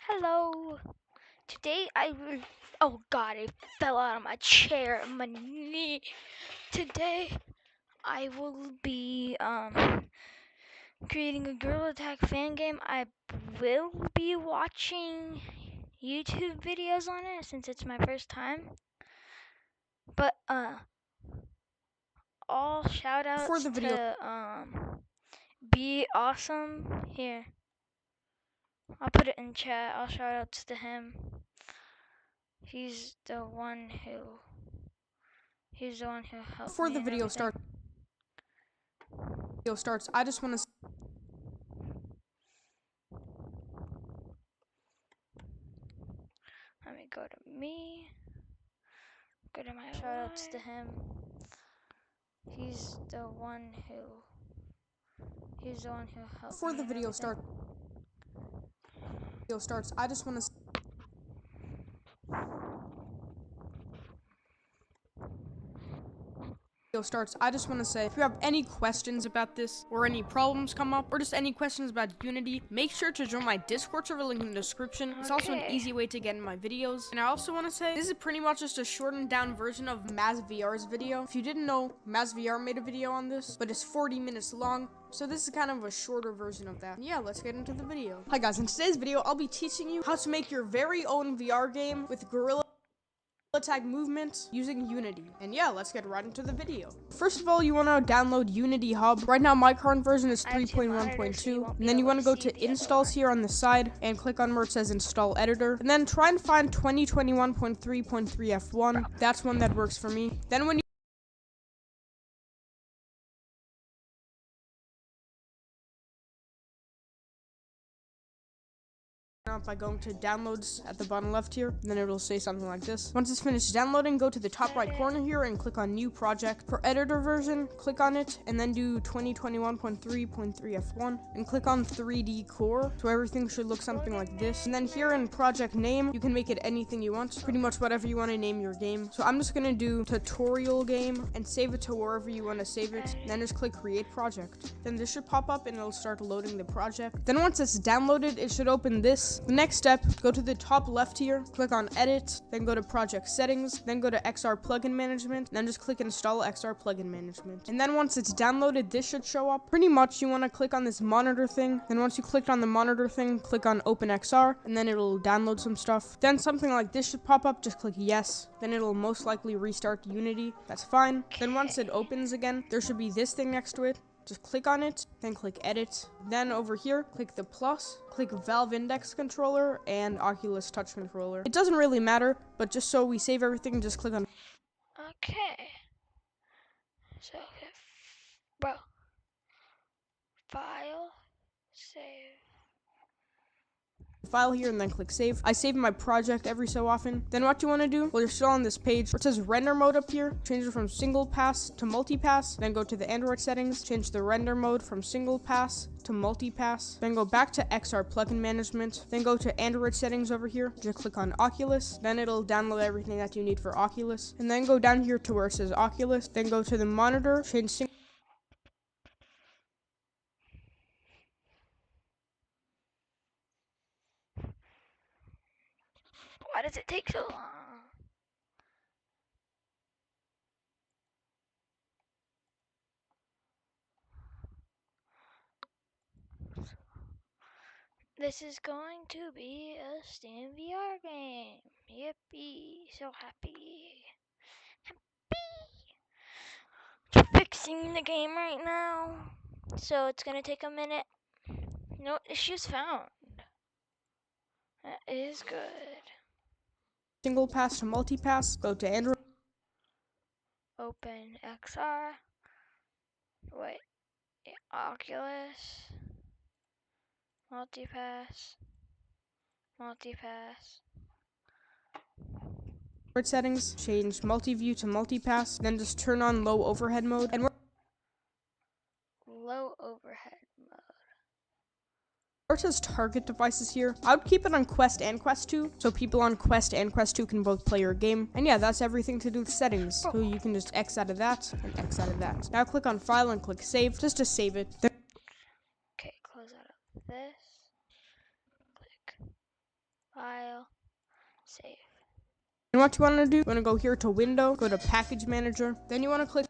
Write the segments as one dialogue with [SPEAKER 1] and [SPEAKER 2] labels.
[SPEAKER 1] Hello. Today I will. Oh God! I fell out of my chair. My knee. Today I will be creating a Gorilla Tag fan game. I will be watching YouTube videos on it since it's my first time. But all shout
[SPEAKER 2] For
[SPEAKER 1] outs
[SPEAKER 2] the video,
[SPEAKER 1] to Be Awesome. Here, I'll put it in chat. All shout outs to him. He's the one who helped
[SPEAKER 2] before
[SPEAKER 1] me
[SPEAKER 2] the
[SPEAKER 1] and
[SPEAKER 2] video
[SPEAKER 1] everything.
[SPEAKER 2] starts, I just want to
[SPEAKER 1] Let me go to me. Go to my shoutouts to him. He's the one who helped
[SPEAKER 2] before
[SPEAKER 1] me
[SPEAKER 2] the
[SPEAKER 1] and
[SPEAKER 2] video
[SPEAKER 1] everything.
[SPEAKER 2] starts, I just want to say, if you have any questions about this, or any problems come up, or just any questions about Unity, make sure to join my Discord server, link in the description. It's also an easy way to get in my videos. And I also want to say, this is pretty much just a shortened down version of MazVR's video. If you didn't know, MazVR made a video on this, but it's 40 minutes long. So this is kind of a shorter version of that. Yeah, let's get into the video. Hi guys, in today's video, I'll be teaching you how to make your very own VR game with Gorilla Tag movement using Unity. And yeah, let's get right into the video. First of all, you want to download Unity Hub. Right now my current version is 3.1.2, and then you want to go to installs here on the side and click on where it says install editor, and then try and find 2021.3.3 F1. That's one that works for me. Then when you by going to downloads at the bottom left here, and then it'll say something like this. Once it's finished downloading, go to the top right corner here and click on new project. For editor version, click on it and then do 2021.3.3 F1 and click on 3D core, so everything should look something like this. And then here in project name, you can make it anything you want, pretty much whatever you want to name your game. So I'm just gonna do tutorial game and save it to wherever you want to save it, and then just click create project. Then this should pop up and it'll start loading the project. Then once it's downloaded, it should open this. The next step, go to the top left here, click on edit, then go to project settings, then go to XR plugin management, then just click install XR plugin management. And then once it's downloaded, this should show up. Pretty much you want to click on this monitor thing. Then once you clicked on the monitor thing, click on open XR, and then it'll download some stuff. Then something like this should pop up, just click yes. Then it'll most likely restart Unity. That's fine. Then once it opens again, there should be this thing next to it. Just click on it, then click edit. Then over here, click the plus, click Valve Index Controller and Oculus Touch Controller. It doesn't really matter, but just so we save everything, just click on.
[SPEAKER 1] Okay. So, well, file, save.
[SPEAKER 2] File here and then click save. I save my project every so often. Then what you want to do, well, you're still on this page where it says render mode up here, change it from single pass to multi-pass, then go to the Android settings, change the render mode from single pass to multi-pass, then go back to XR plugin management, then go to Android settings over here, just click on Oculus, then it'll download everything that you need for Oculus, and then go down here to where it says Oculus, then go to the monitor, change single.
[SPEAKER 1] Why does it take so long? This is going to be a Steam VR game. Yippee! So happy. Fixing the game right now. So it's gonna take a minute. No issues found. That is good.
[SPEAKER 2] Single pass to multi-pass, go to Android.
[SPEAKER 1] Open XR. Wait. Oculus. Multipass. Multipass.
[SPEAKER 2] Settings, change multi-view to multi-pass, then just turn on low overhead mode, and
[SPEAKER 1] Low overhead mode.
[SPEAKER 2] where it says target devices here, I would keep it on Quest and Quest 2, so people on Quest and Quest 2 can both play your game. And yeah, that's everything to do with settings. So you can just X out of that and X out of that. Now click on File and click Save, just to save it.
[SPEAKER 1] Okay, close out of this. Click File, save.
[SPEAKER 2] And what you want to do, you want to go here to Window, go to Package Manager, then you want to click.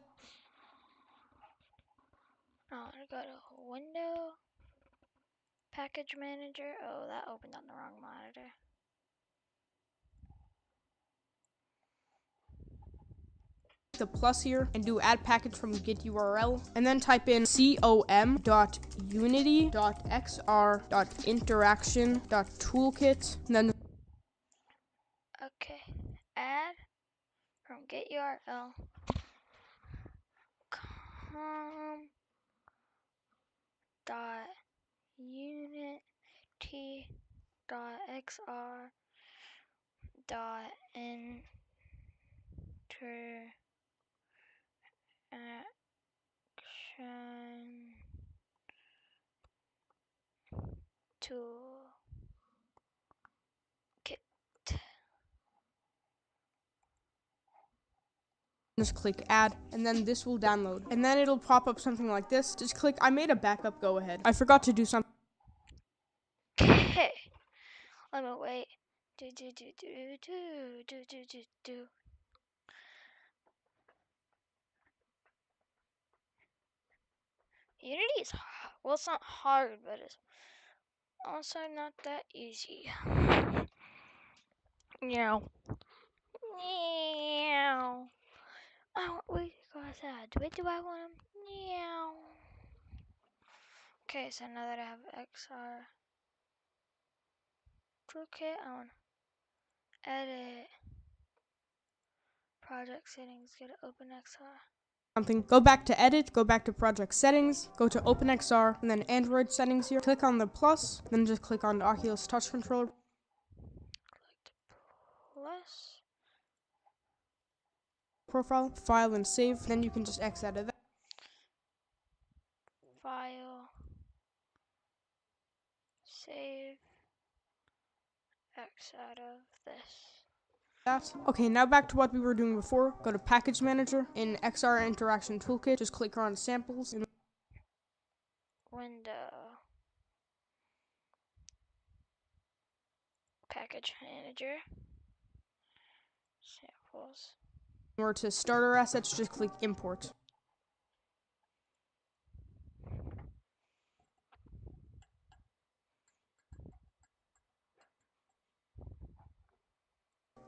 [SPEAKER 1] I want to go to Window, Package Manager. Oh, that opened on the wrong monitor.
[SPEAKER 2] The plus here and do add package from git URL and then type in com.unity.xr.interaction.toolkit and then
[SPEAKER 1] Okay, add from get URL com dot unity dot xr dot interaction tool kit.
[SPEAKER 2] just click add and then this will download and then it'll pop up something like this. Just click I made a backup, go ahead. I forgot to do something.
[SPEAKER 1] Okay, let me wait. Do. Unity is well, it's not hard, but it's also not that easy. Meow. Meow. Oh, wait, outside. Wait, do I want him? Meow. Okay, so now that I have XR toolkit, I want to edit project settings, go to OpenXR.
[SPEAKER 2] Go back to edit, go back to project settings, go to OpenXR and then Android settings here. Click on the plus, then just click on the Oculus Touch Controller.
[SPEAKER 1] Click plus.
[SPEAKER 2] Profile, file and save. Then you can just X out of that.
[SPEAKER 1] File. Save. X out of this.
[SPEAKER 2] Okay, now back to what we were doing before. Go to Package Manager. In XR Interaction Toolkit, just click on Samples.
[SPEAKER 1] Window. Package Manager. Samples.
[SPEAKER 2] Or to Starter Assets, just click Import.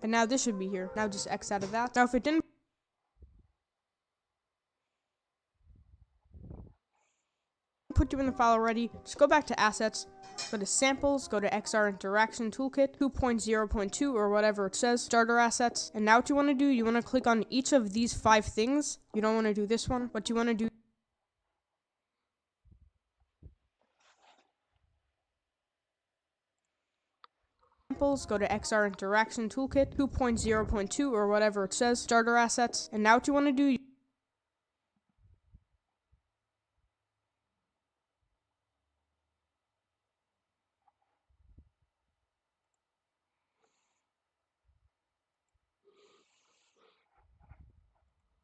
[SPEAKER 2] And now this should be here. Now just X out of that. Now if it didn't put you in the file already, just go back to Assets, go to Samples, go to XR Interaction Toolkit 2.0.2 or whatever it says, Starter Assets. And now what you want to do, you want to click on each of these 5 things. You don't want to do this one. What you want to do, go to XR Interaction Toolkit 2.0.2 or whatever it says, Starter Assets. And now what you want to do,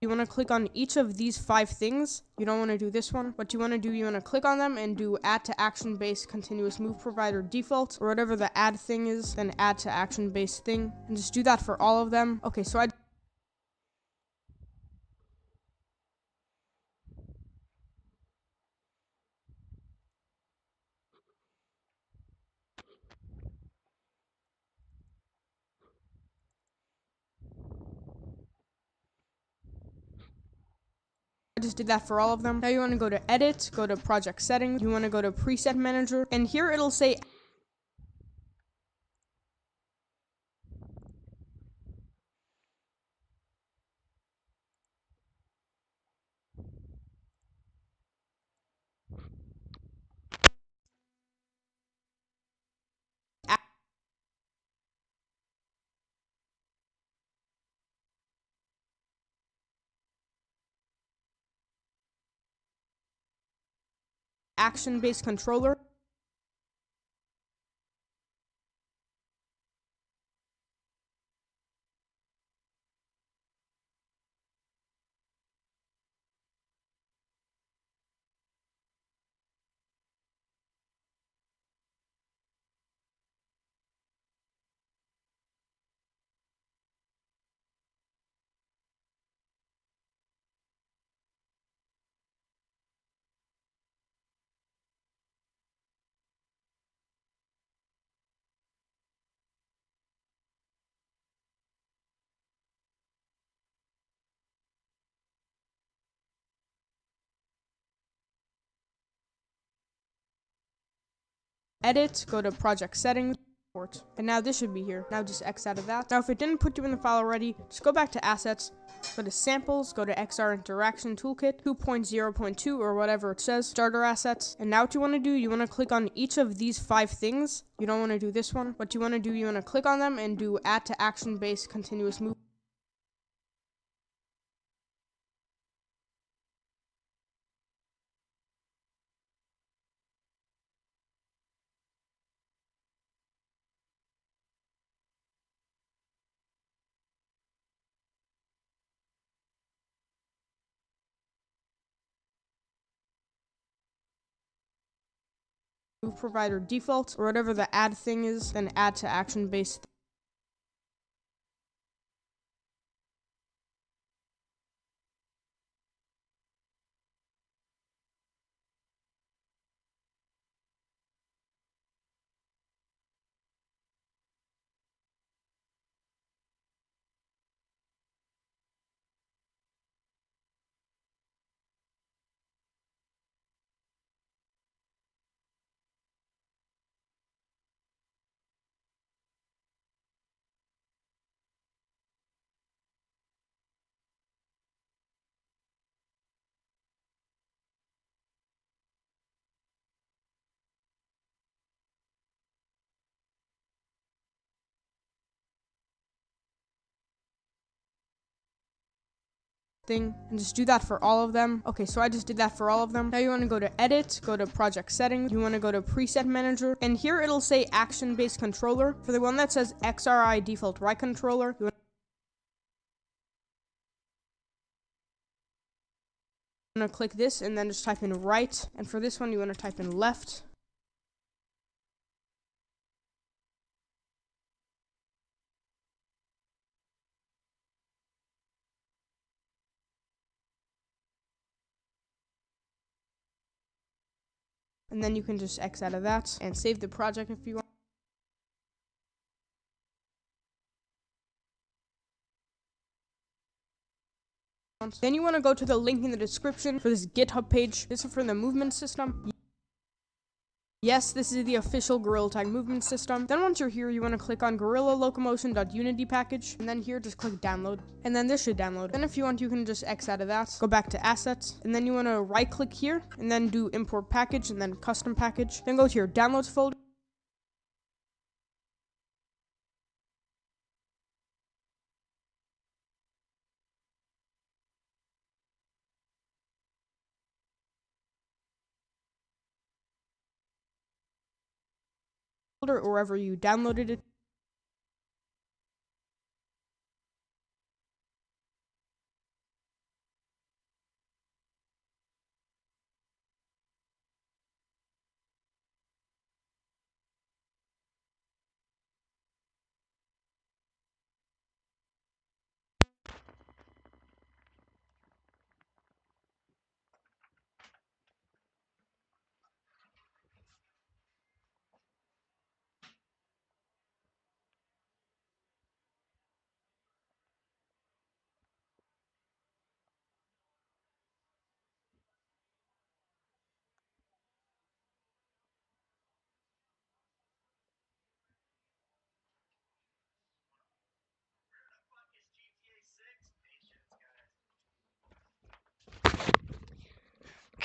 [SPEAKER 2] you want to click on each of these 5 things. You don't want to do this one. What you want to do, you want to click on them and do add to action based continuous move provider default or whatever the add thing is, then add to action based thing. And just do that for all of them. Okay, so I just did that for all of them. Now you want to go to edit, go to project settings, you want to go to preset manager, and here it'll say action based controller. edit, go to project settings, and now this should be here. Now just X out of that. Now if it didn't put you in the file already, just go back to assets, go to samples, go to XR interaction toolkit 2.0.2 or whatever it says, starter assets. And now what you want to do, you want to click on each of these 5 things. You don't want to do this one. What you want to do, you want to click on them and do add to action based continuous movement. Move provider default or whatever the add thing is, then add to action based. Thing and just do that for all of them. Okay, so I just did that for all of them. Now you want to go to edit, go to project settings, you want to go to preset manager, and here it'll say action based controller. For the one that says XRI default right controller, you want to click this and then just type in right, and for this one you want to type in left. And then you can just X out of that and save the project if you want. Then you want to go to the link in the description for this GitHub page. This is for the movement system. Yes, this is the official Gorilla Tag movement system. Then once you're here, you want to click on Gorilla Locomotion.unity package, and then here just click download, and then this should download. Then if you want, you can just X out of that, go back to assets, and then you want to right click here, and then do import package, and then custom package. Then go to your downloads folder. Or wherever you downloaded it.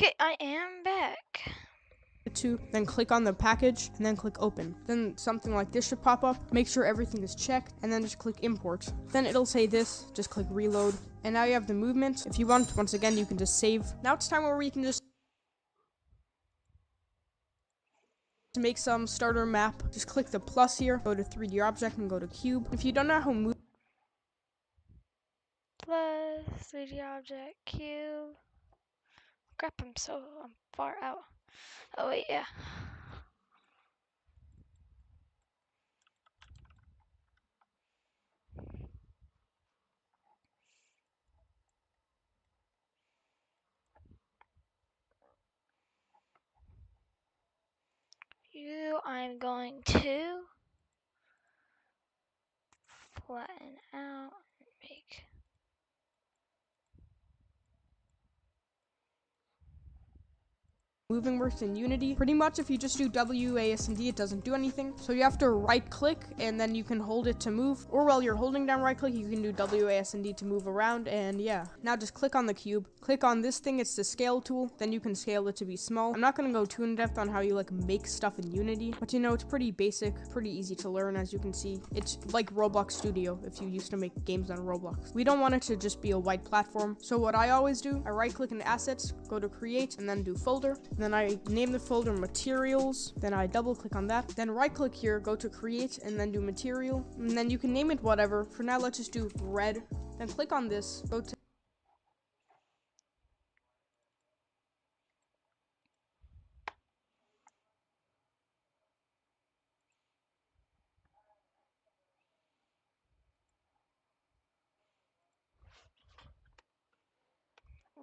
[SPEAKER 1] Okay, I am back.
[SPEAKER 2] Then click on the package and then click open. Then something like this should pop up. Make sure everything is checked and then just click import. Then it'll say this, just click reload. And now you have the movement. If you want, once again, you can just save. Now it's time where we can just make some starter map. Just click the plus here, go to 3D object and go to cube. If you don't know how move
[SPEAKER 1] Plus 3D object cube. Crap, I'm far out. Oh wait, yeah. I'm going to flatten out and make
[SPEAKER 2] moving works in Unity. Pretty much if you just do WASD, it doesn't do anything. So you have to right click and then you can hold it to move. Or while you're holding down right click, you can do WASD to move around, and yeah. Now just click on the cube. Click on this thing, it's the scale tool. Then you can scale it to be small. I'm not gonna go too in depth on how you like make stuff in Unity, but you know, it's pretty basic, pretty easy to learn. As you can see, it's like Roblox Studio if you used to make games on Roblox. We don't want it to just be a white platform. So what I always do, I right click in assets, go to create, and then do folder. Then I name the folder materials, then I double click on that, then right click here, go to create, and then do material, and then you can name it whatever. For now, let's just do red. Then click on this, go to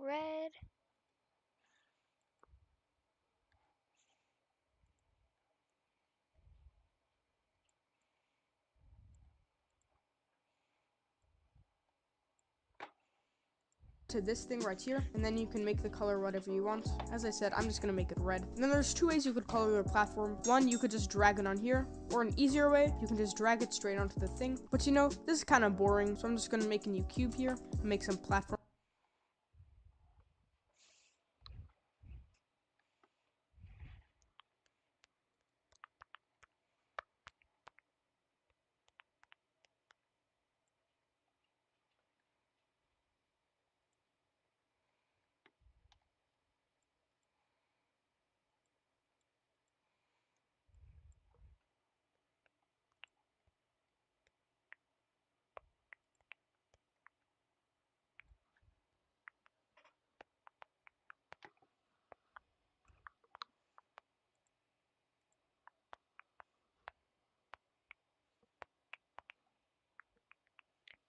[SPEAKER 1] Red.
[SPEAKER 2] this thing right here, and then you can make the color whatever you want. As I said, I'm just gonna make it red. And then there's two ways you could color your platform. One, you could just drag it on here, or an easier way, you can just drag it straight onto the thing. But you know, this is kind of boring, so I'm just gonna make a new cube here and make some platform.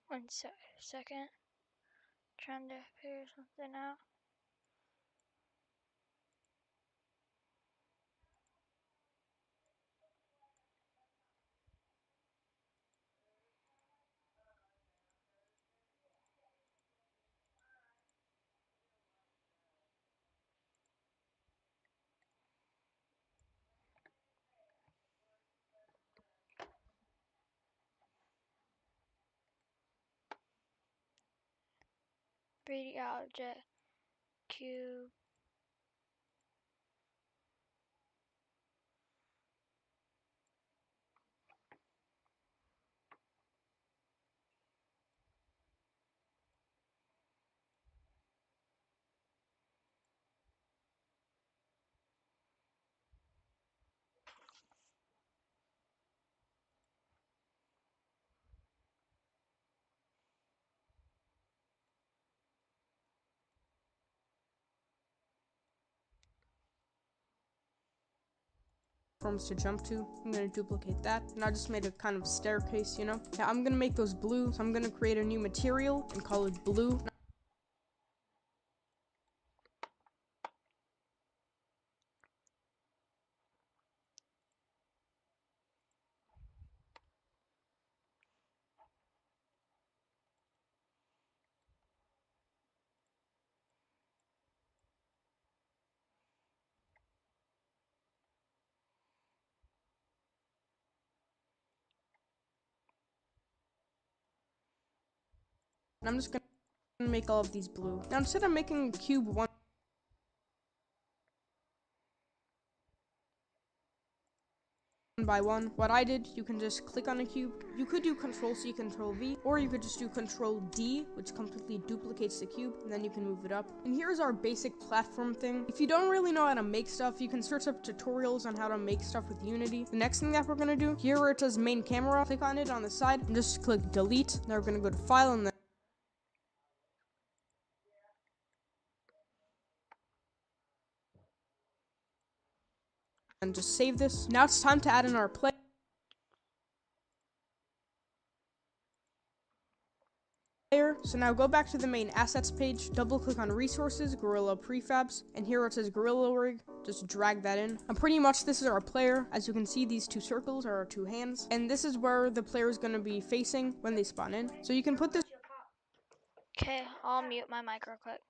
[SPEAKER 1] One second. Trying to figure something out. Pretty object. Cube.
[SPEAKER 2] To jump to. I'm gonna duplicate that, and I just made a kind of staircase, you know. Yeah, I'm gonna make those blue, so I'm gonna create a new material and call it blue. And I'm just gonna make all of these blue. Now instead of making a cube one by one, what I did, you can just click on a cube. You could do Control-C, Control-V, or you could just do Control-D, which completely duplicates the cube, and then you can move it up. And here's our basic platform thing. If you don't really know how to make stuff, you can search up tutorials on how to make stuff with Unity. The next thing that we're gonna do, here where it says main camera, click on it on the side, and just click delete. Now we're gonna go to file, and then and just save this. Now it's time to add in our player. So now go back to the main assets page, double click on resources, Gorilla Prefabs, and here where it says Gorilla Rig, just drag that in. And pretty much this is our player. As you can see, these two circles are our two hands, and this is where the player is going to be facing when they spawn in. So you can put this.
[SPEAKER 1] Okay, I'll mute my mic real quick.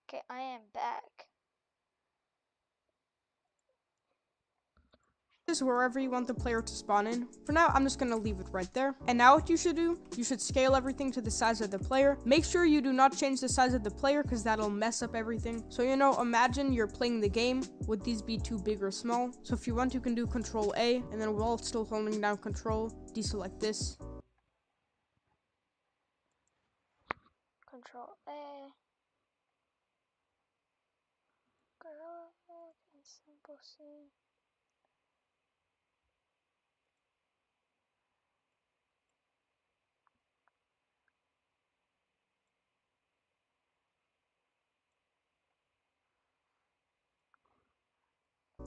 [SPEAKER 1] Okay, I am back.
[SPEAKER 2] Is wherever you want the player to spawn in. For now, I'm just gonna leave it right there. And now what you should do, you should scale everything to the size of the player. Make sure you do not change the size of the player because that'll mess up everything. So, imagine you're playing the game. Would these be too big or small? So if you want, you can do Control A, and then while still holding down Control, deselect this.
[SPEAKER 1] Control A. Gorilla and Simple C.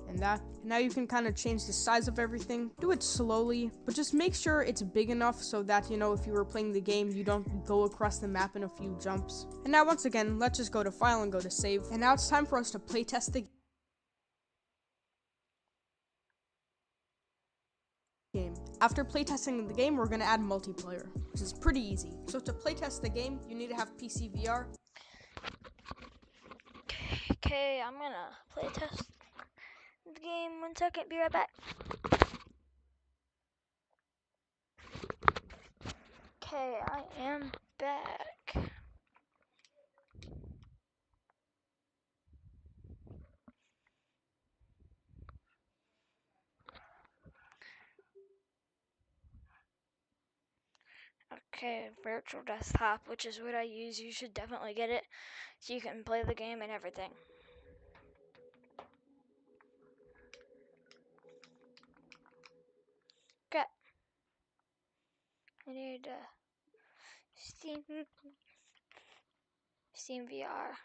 [SPEAKER 2] And that. And now you can kind of change the size of everything. Do it slowly, but just make sure it's big enough so that, if you were playing the game, you don't go across the map in a few jumps. And now once again, let's just go to File and go to Save. And now it's time for us to playtest the game. After playtesting the game, we're going to add multiplayer, which is pretty easy. So to playtest the game, you need to have PC VR.
[SPEAKER 1] Okay, I'm gonna playtest the game. 1 second, be right back. Okay, I am back. Okay, virtual desktop, which is what I use. You should definitely get it so you can play the game and everything. Okay. I need Steam VR.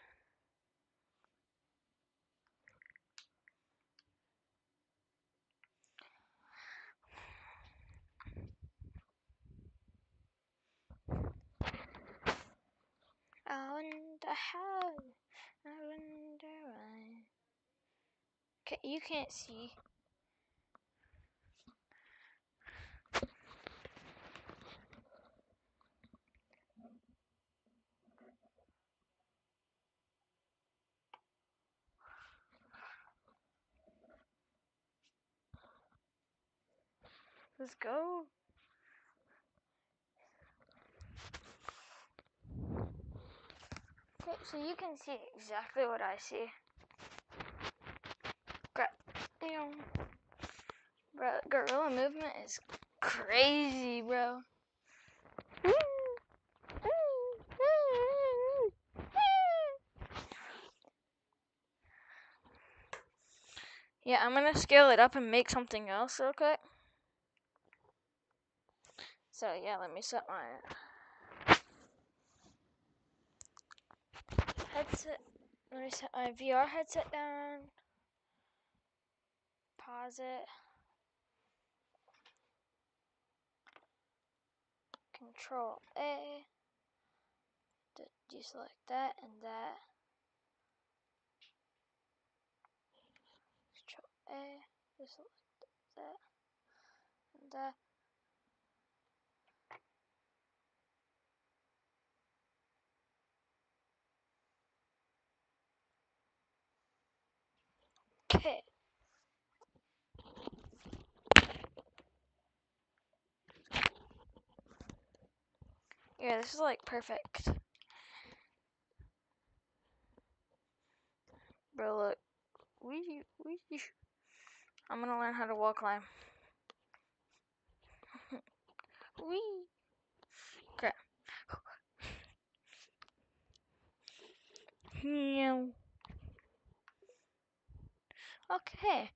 [SPEAKER 1] I wonder how. I wonder why. Okay, you can't see. Let's go. Okay, so you can see exactly what I see. Bro, gorilla movement is crazy, bro. Yeah, I'm gonna scale it up and make something else, okay? So yeah, let me set my headset. Let me set my VR headset down. Pause it. Control A. Deselect that and that. Control A. Deselect that and that. Okay. Yeah, this is like perfect. Bro, look. Wee. I'm gonna learn how to wall climb. Wee. Okay. Okay.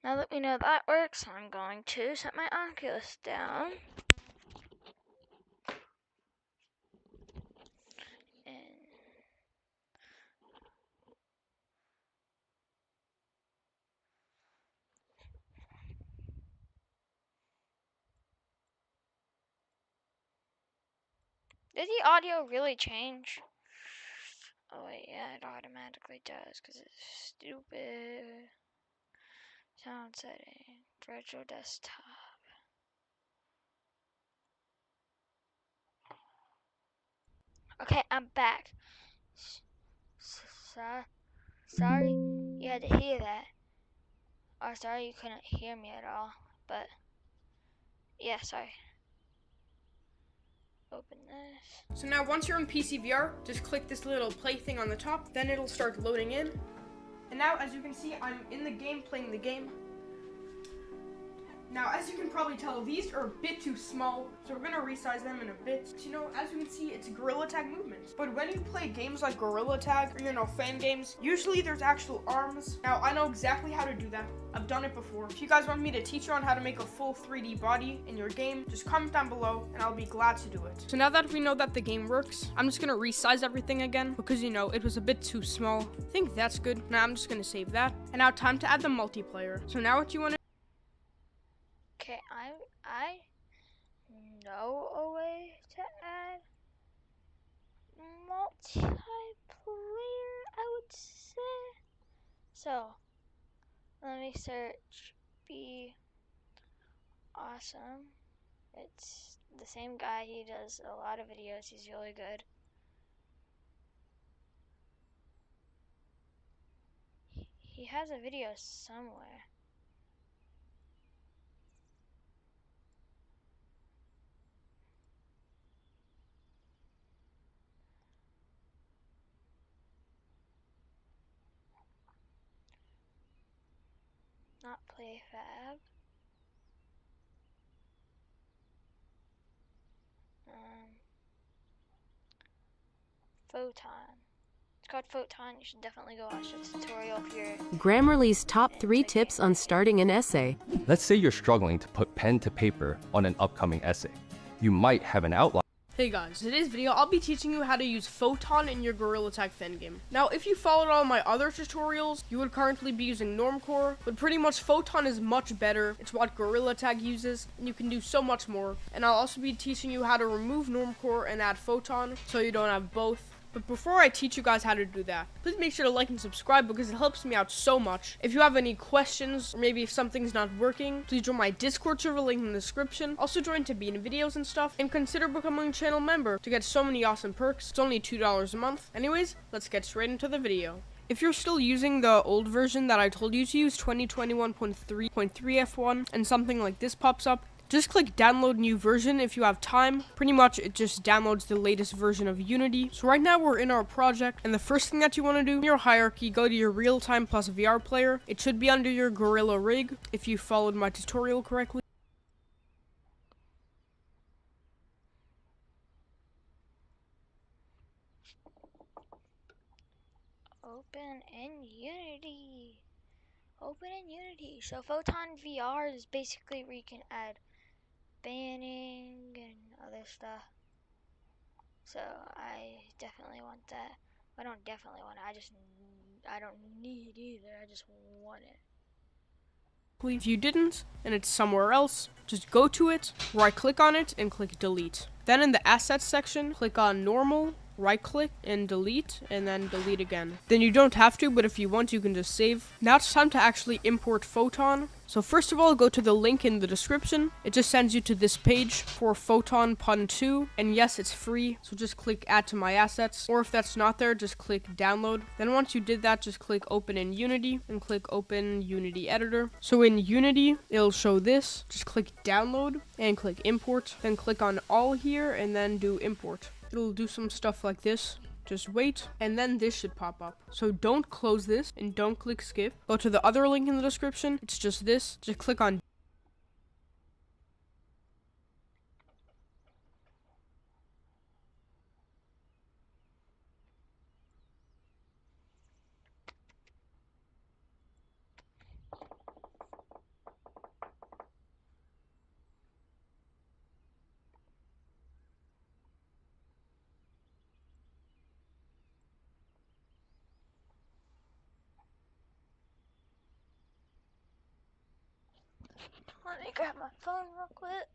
[SPEAKER 1] Now that we know that works, I'm going to set my Oculus down. And did the audio really change? Oh wait, yeah, it automatically does because it's stupid. Sound setting, virtual desktop. Okay, I'm back. Sorry you had to hear that. Or sorry you couldn't hear me at all. But, yeah, sorry. Open this.
[SPEAKER 2] So now once you're in PCVR, just click this little play thing on the top, then it'll start loading in. And now, as you can see, I'm in the game, playing the game. Now, as you can probably tell, these are a bit too small, so we're gonna resize them in a bit. So, you know, as you can see, it's Gorilla Tag movements. But when you play games like Gorilla Tag, or, you know, fan games, usually there's actual arms. Now, I know exactly how to do that. I've done it before. If you guys want me to teach you on how to make a full 3D body in your game, just comment down below, and I'll be glad to do it. So now that we know that the game works, I'm just gonna resize everything again, because, you know, it was a bit too small. I think that's good. Now I'm just gonna save that. And now time to add the multiplayer. So now what you wanna
[SPEAKER 1] Okay, I know a way to add multiplayer, I would say. So, let me search Be Awesome. It's the same guy, he does a lot of videos, he's really good. He has a video somewhere. Not PlayFab. Photon. It's called Photon. You should definitely go watch the tutorial if you're...
[SPEAKER 3] Grammarly's top 3 tips on starting an essay.
[SPEAKER 4] Let's say you're struggling to put pen to paper on an upcoming essay. You might have an outline.
[SPEAKER 2] Hey guys, in today's video, I'll be teaching you how to use Photon in your Gorilla Tag fan game. Now, if you followed all my other tutorials, you would currently be using Normcore, but pretty much Photon is much better. It's what Gorilla Tag uses, and you can do so much more. And I'll also be teaching you how to remove Normcore and add Photon, so you don't have both. But before I teach you guys how to do that, please make sure to like and subscribe because it helps me out so much. If you have any questions, or maybe if something's not working, please join my Discord server, link in the description. Also join to be in videos and stuff, and consider becoming a channel member to get so many awesome perks. It's only $2 a month. Anyways, let's get straight into the video. If you're still using the old version that I told you to use, 2021.3.3 F1, and something like this pops up, just click download new version if you have time. Pretty much it just downloads the latest version of Unity. So right now we're in our project, and the first thing that you want to do in your hierarchy, go to your real-time plus VR player. It should be under your Gorilla Rig if you followed my tutorial correctly.
[SPEAKER 1] Open in Unity. Open in Unity. So Photon VR is basically where you can add banning and other stuff. So I definitely want that. I don't definitely want it. I don't need either. I just want it.
[SPEAKER 2] If you didn't, and it's somewhere else, just go to it, right click on it, and click delete. Then in the assets section, click on normal, right click and delete, and then delete again. Then you don't have to, but if you want, you can just save. Now it's time to actually import Photon. So first of all, go to the link in the description. It just sends you to this page for Photon Pun 2. And yes, it's free, so just click add to my assets. Or if that's not there, just click download. Then once you did that, just click open in Unity and click open Unity editor. So in Unity, it'll show this. Just click download and click import. Then click on all here and then do import. It'll do some stuff like this. Just wait, and then this should pop up. So don't close this, and don't click skip. Go to the other link in the description. It's just this. Just click on
[SPEAKER 1] Let me grab my phone real quick.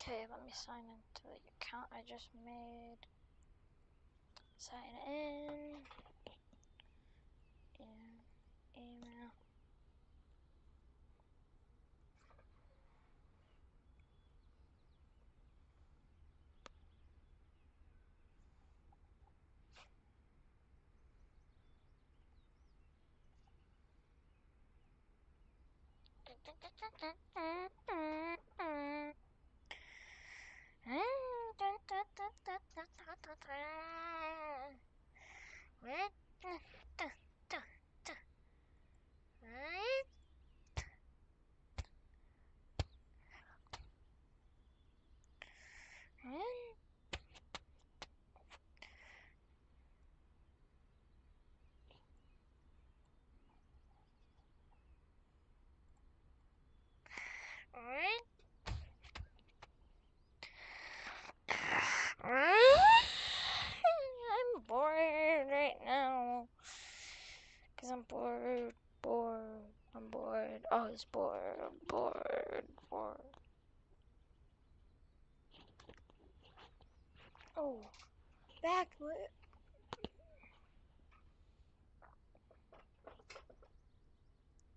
[SPEAKER 1] Okay, let me sign into the account I just made. Sign in. And email. I'm bored right now. Cause I'm bored. I'm bored. Oh, it's bored. Oh, backflip.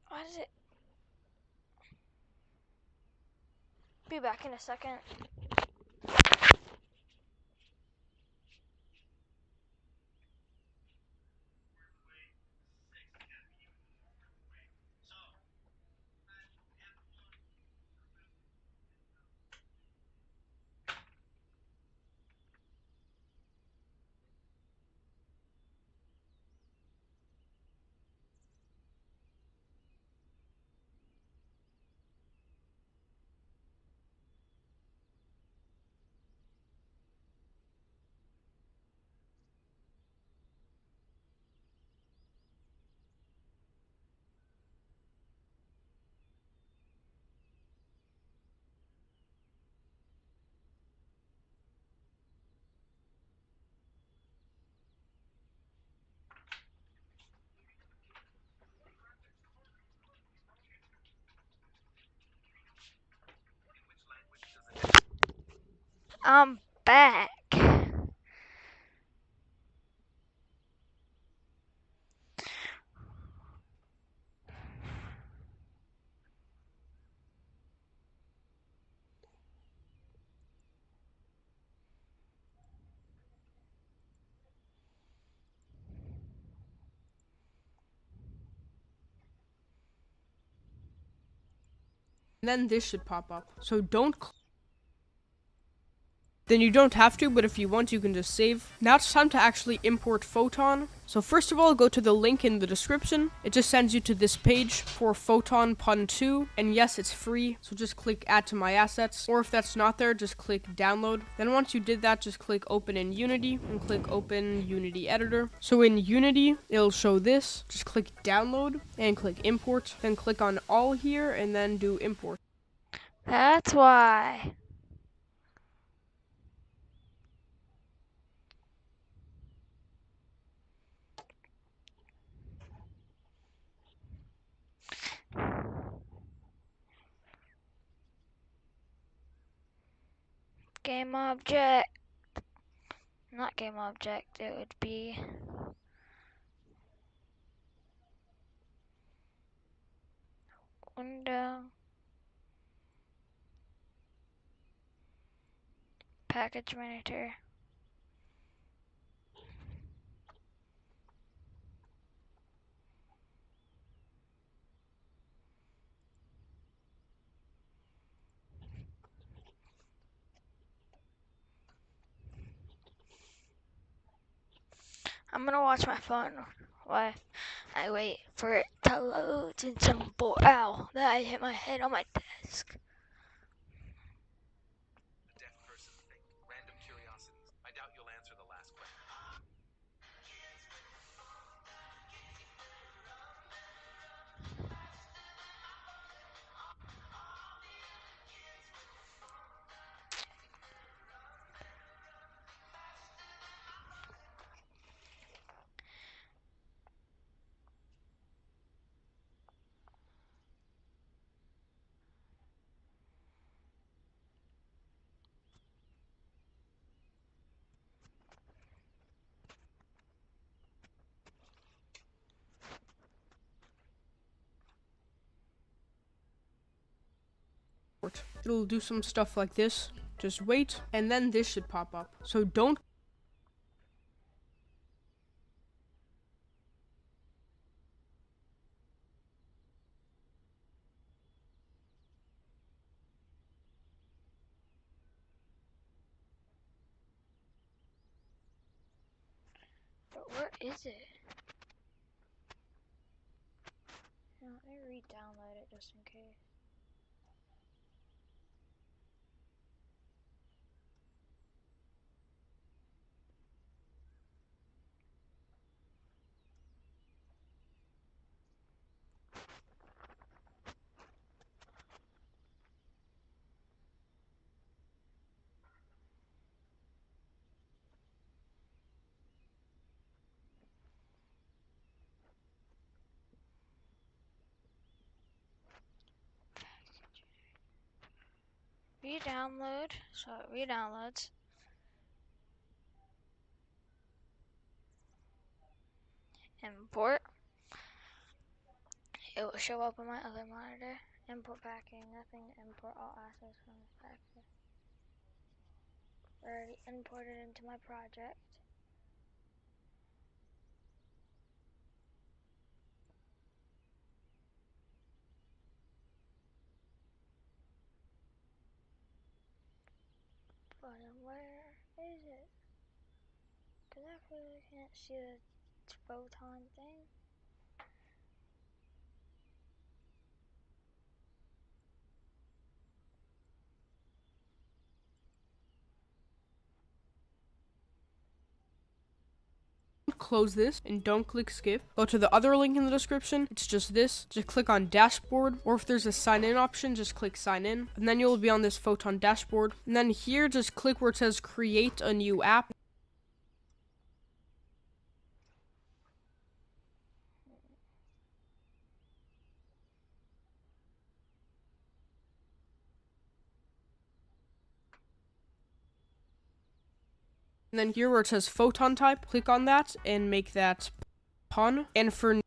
[SPEAKER 1] Why does it? Be back in a second. I'm back.
[SPEAKER 2] Then this should pop up. So don't then you don't have to, but if you want, you can just save. Now it's time to actually import Photon. So first of all, go to the link in the description. It just sends you to this page for Photon Pun 2. And yes, it's free. So just click add to my assets. Or if that's not there, just click download. Then once you did that, just click open in Unity and click open Unity editor. So in Unity, it'll show this. Just click download and click import. Then click on all here and then do import.
[SPEAKER 1] That's why. Game object. Not game object, it would be window. Package manager. I'm gonna watch my phone while I wait for it to load in some ow, that I hit my head on my desk.
[SPEAKER 5] A deaf person think. Random curiosities. I doubt you'll answer the last question.
[SPEAKER 2] it'll do some stuff like this. Just wait, and then this should pop up. So don't
[SPEAKER 1] But where is it? Let me re-download it just in case. Re-download, so it re-downloads. Import. It will show up on my other monitor. Import packing, nothing to import all assets from this package. Already imported into my project. But where is it? Cause I really can't see the photon thing.
[SPEAKER 2] close this and don't click skip. Go to the other link in the description. It's just this. Just click on dashboard, or if there's a sign in option, just click sign in. And then you'll be on this Photon dashboard. And then here, just click where it says create a new app. And then here where it says photon type, click on that and make that pun. And for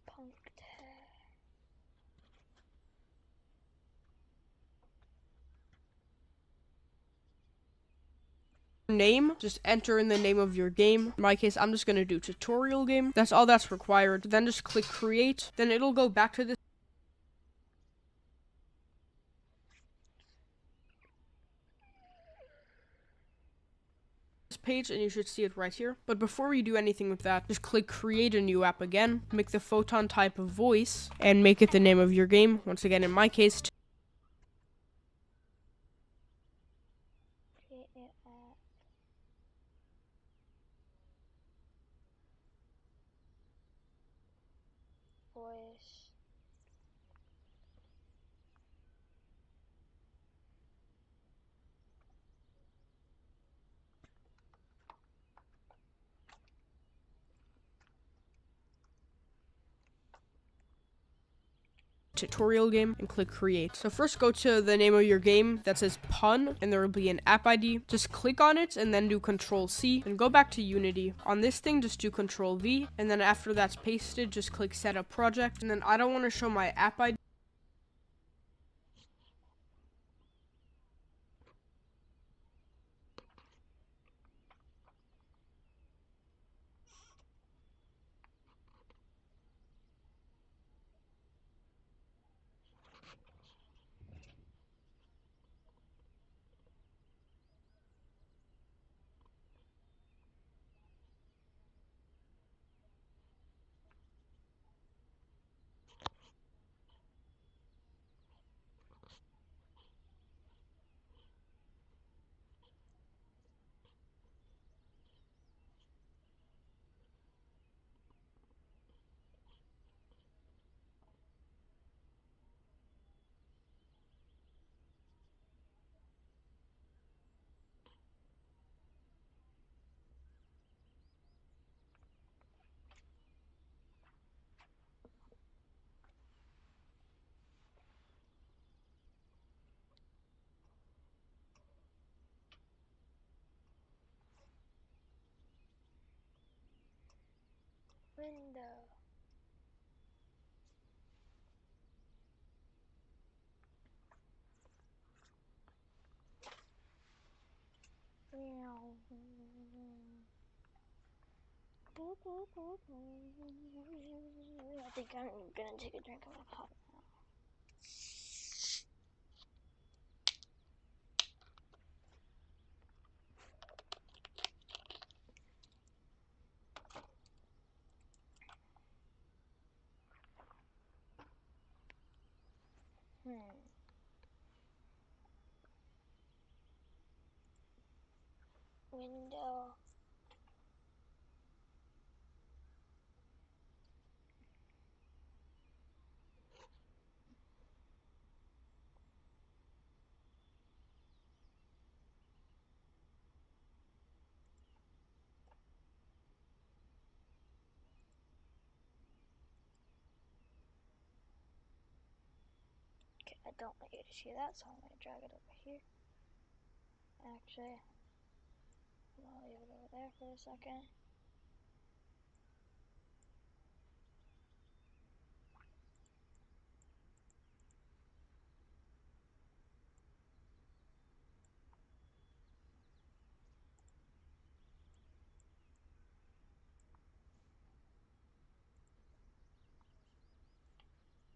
[SPEAKER 1] Punk tag.
[SPEAKER 2] name, just enter in the name of your game. In my case, I'm just going to do tutorial game. That's all that's required. Then just click create. Then it'll go back to this page, and you should see it right here. But before you do anything with that, just click create a new app again, make the photon type of voice, and make it the name of your game. Once again, in my case,
[SPEAKER 1] Create new app. Voice.
[SPEAKER 2] tutorial game, and click create. So first go to the name of your game that says pun, and there will be an app ID. Just click on it and then do Control C and go back to Unity. On this thing, just do Control V, and then after that's pasted, just click set up project. And then I don't want to show my app ID.
[SPEAKER 1] Window. I think I'm gonna take a drink of my pop now. Window. Okay, I don't want you to see that, so I'm gonna drag it over here. Actually, I'm gonna leave it over there for a second.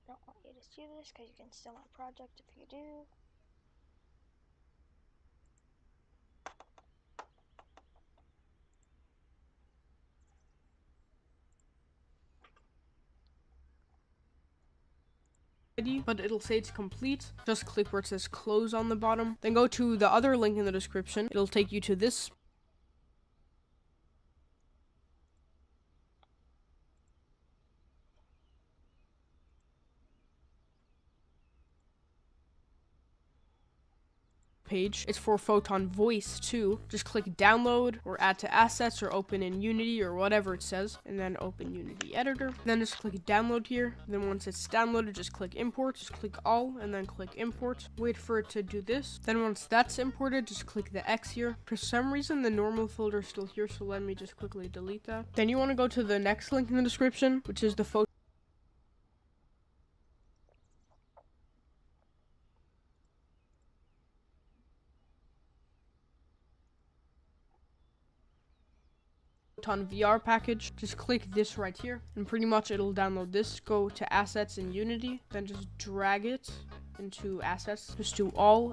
[SPEAKER 1] Don't want you to see this because you can steal my project if you do.
[SPEAKER 2] But it'll say it's complete. Just click where it says close on the bottom. Then go to the other link in the description. It'll take you to this page. It's for Photon Voice too. Just click download or add to assets or open in Unity or whatever it says, and then open Unity Editor. Then just click download here. Then once it's downloaded, just click import. Just click all and then click import. Wait for it to do this. Then once that's imported, just click the X here. For some reason, the normal folder is still here, so let me just quickly delete that. Then you want to go to the next link in the description, which is the Photon VR package. Just click this right here and pretty much it'll download this. Go to assets in Unity, then just drag it into assets. Just do all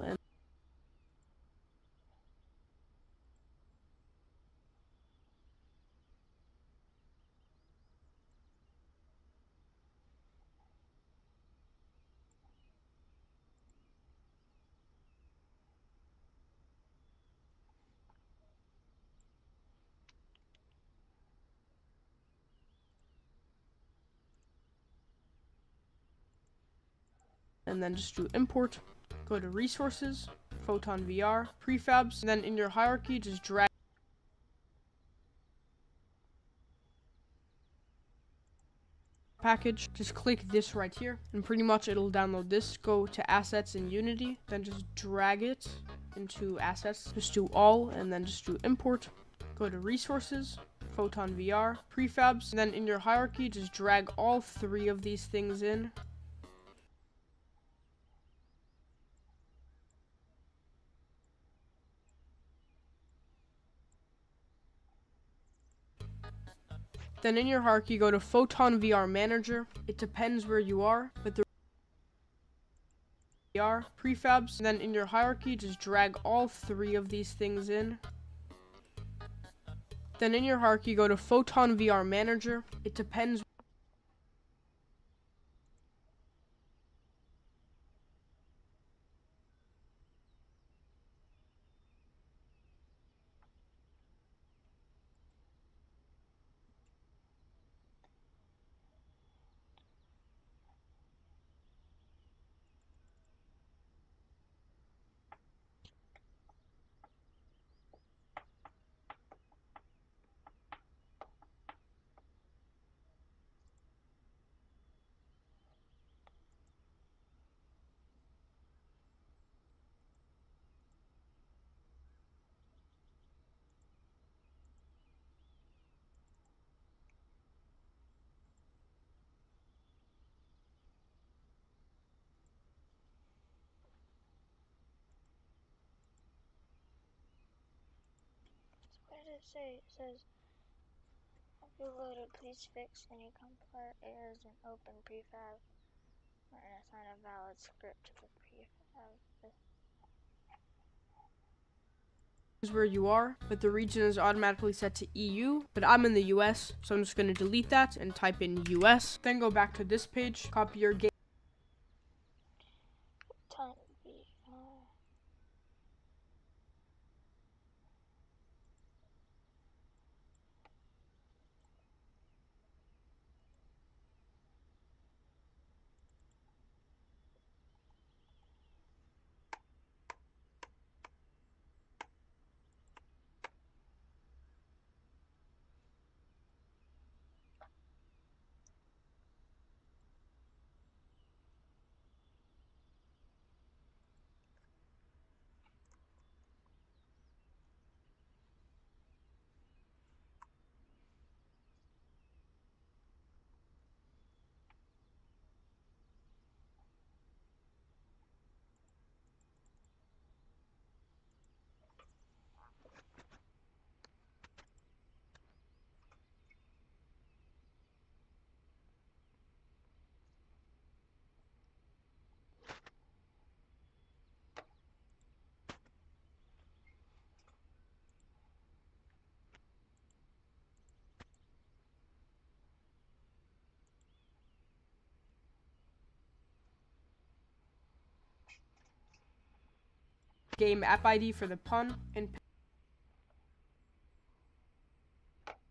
[SPEAKER 2] and then just do import. Go to resources, Photon VR, prefabs, and then in your hierarchy just drag package. Just click this right here and pretty much it'll download this. Go to assets in Unity, then just drag it into assets. Just do all and then just do import. Go to resources, Photon VR, prefabs, and then in your hierarchy just drag all three of these things in. Then in your hierarchy, go to Photon VR Manager. It depends where you are, but the VR prefabs. And then in your hierarchy, just drag all three of these things in. Then in your hierarchy, go to Photon VR Manager. It depends.
[SPEAKER 1] it say? It says, uploaded, please fix any compile errors and open prefab and assign a valid script for prefab.
[SPEAKER 2] Is where you are, but the region is automatically set to EU, but I'm in the US, so I'm just going to delete that and type in US. Then go back to this page, copy your game.
[SPEAKER 1] Time VR.
[SPEAKER 2] Game app ID for the pun and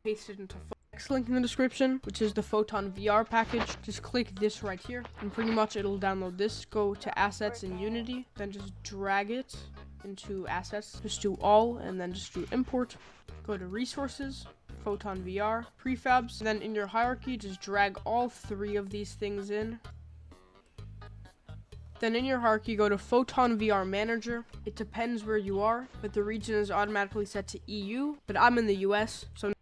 [SPEAKER 2] paste it into next link in the description, which is the Photon VR package. Just click this right here and pretty much it'll download this. Go to assets in Unity, then just drag it into assets. Just do all and then just do import. Go to resources, Photon VR, prefabs, and then in your hierarchy just drag all three of these things in. Then in your hierarchy, go to Photon VR Manager. It depends where you are, but the region is automatically set to EU, but I'm in the US, so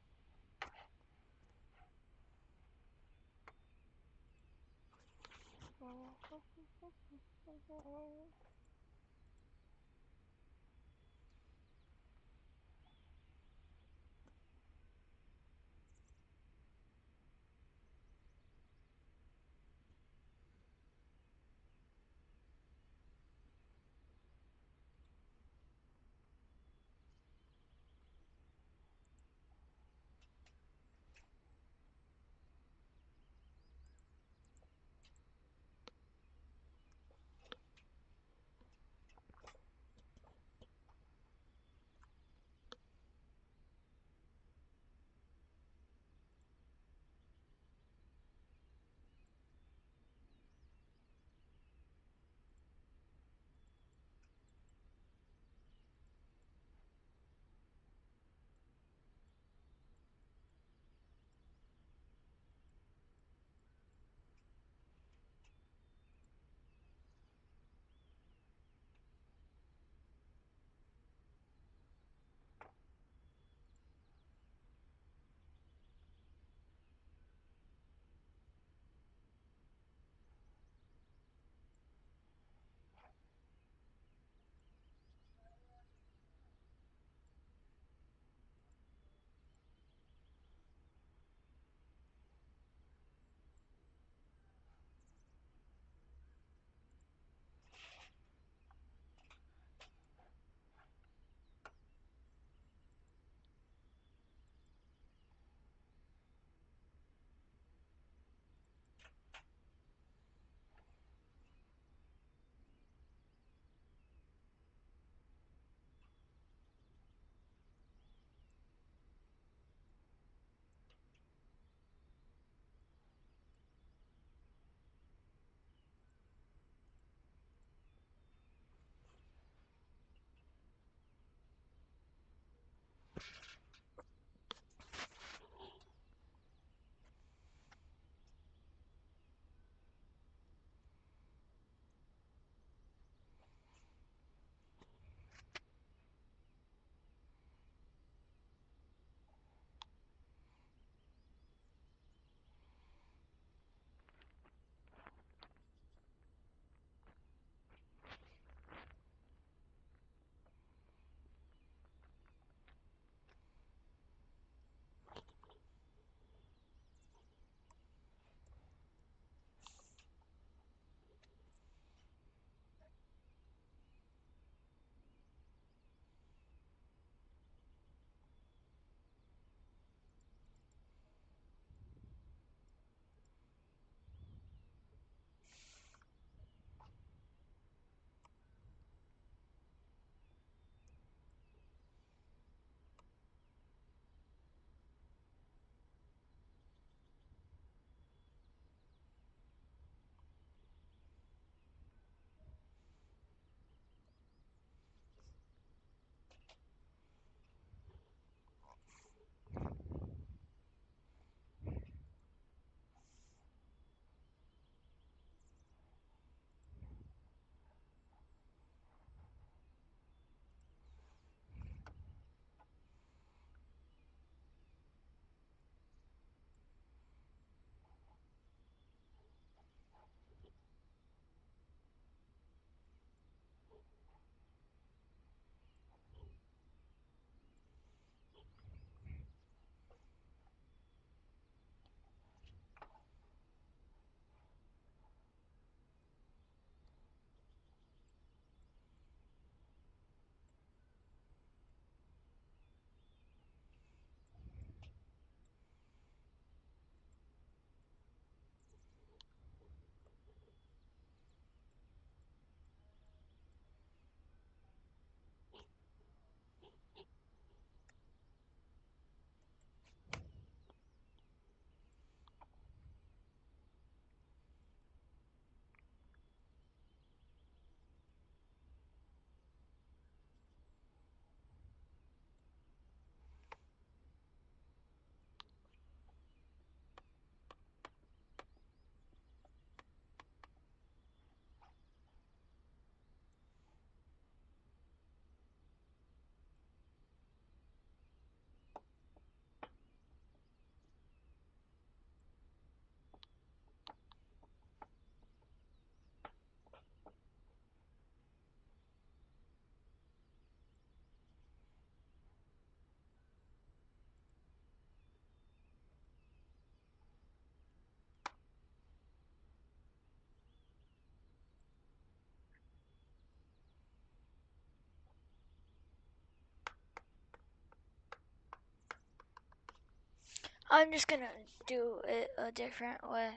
[SPEAKER 1] I'm just gonna do it a different way.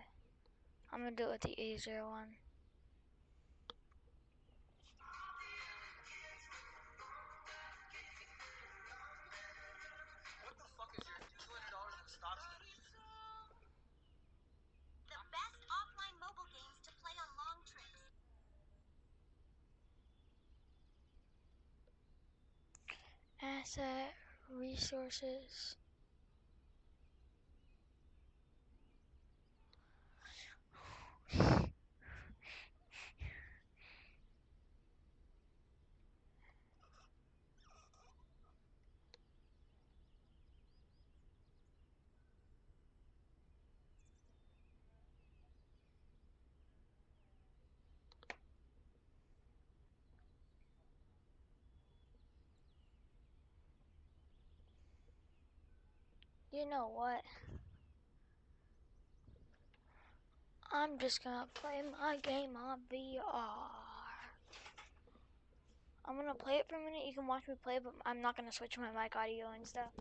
[SPEAKER 1] I'm gonna do it with the easier one.
[SPEAKER 5] What the fuck is your $200 in stocks?
[SPEAKER 6] The best offline mobile games to play on long trips.
[SPEAKER 1] Asset, resources. You know what? I'm just gonna play my game on VR. I'm gonna play it for a minute. You can watch me play, but I'm not gonna switch my mic audio and stuff.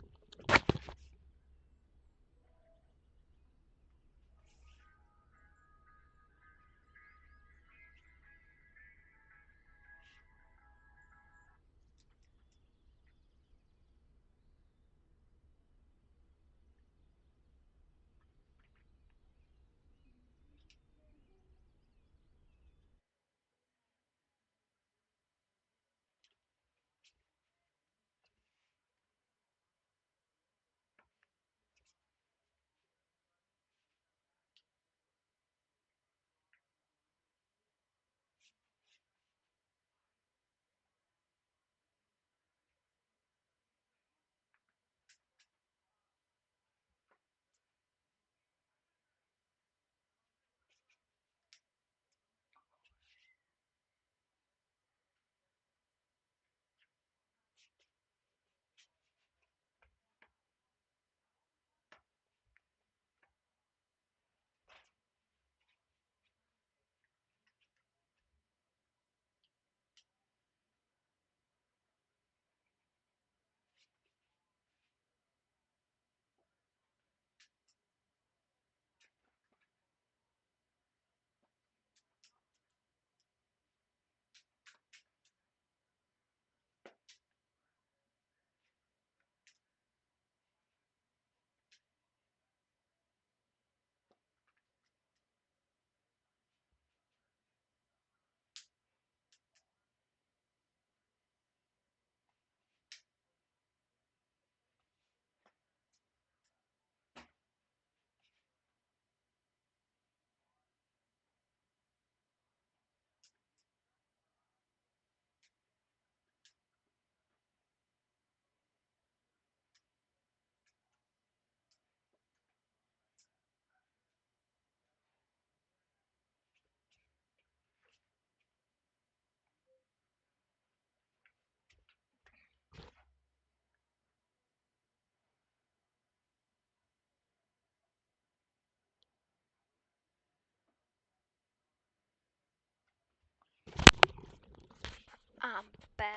[SPEAKER 1] I'm back.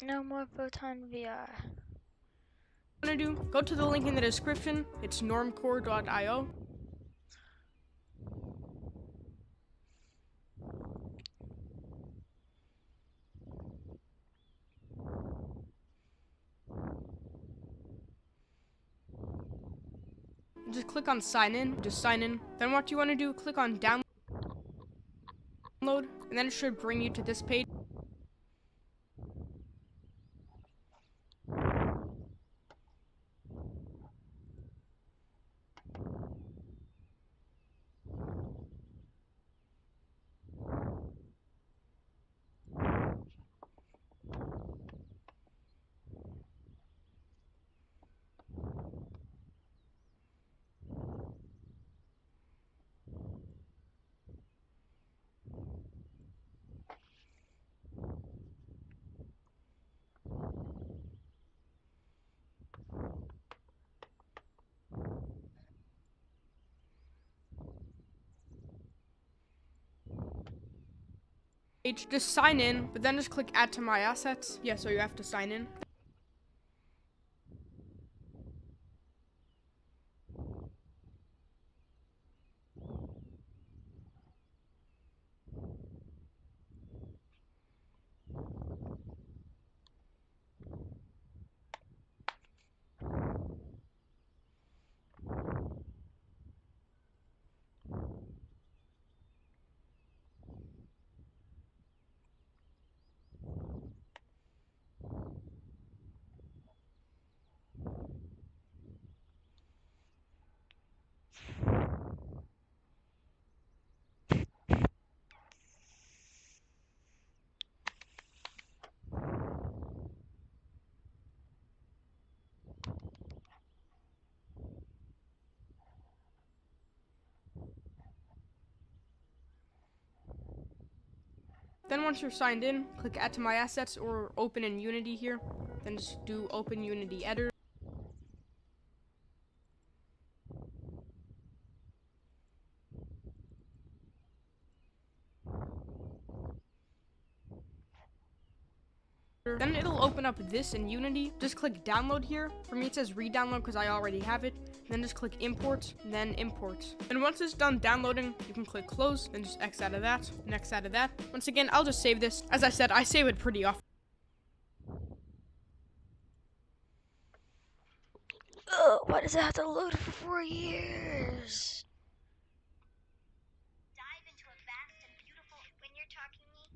[SPEAKER 1] No more Photon VR.
[SPEAKER 2] What you want to do? Go to the link in the description. It's normcore.io. Just click on sign in. Just sign in. Then what you want to do? Click on download, and then it should bring you to this page. Just sign in, but then just click add to my assets. Yeah, so you have to sign in. Then once you're signed in, click add to my assets or open in Unity here. Then just do open Unity editor. Then it'll open up this in Unity. Just click download here. For me it says re-download because I already have it. Then just click import, then import. And once it's done downloading, you can click close, then just X out of that, and X out of that. Once again, I'll just save this. As I said, I save it pretty often.
[SPEAKER 1] Ugh, why does it have to load for 4 years?
[SPEAKER 6] Dive into a vast and beautiful. When you're talking to me,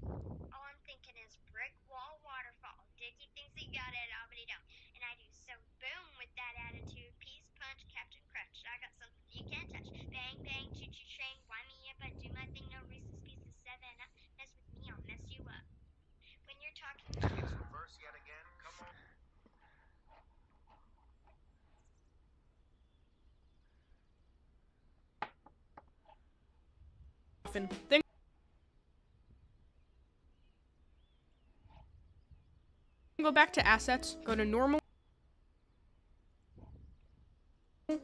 [SPEAKER 6] all I'm thinking is brick wall, waterfall. Dickie thinks he got it, but he don't. And I do so boom with that attitude. Peace punch, Captain Crunch. I got something you can't touch. Bang bang, choo choo train. Wind me up, I do my thing. No Reese's Pieces 7 up. Mess with me, I'll mess you up. When you're talking.
[SPEAKER 5] It's reverse yet again. Come on.
[SPEAKER 2] Then go back to assets, go to normal,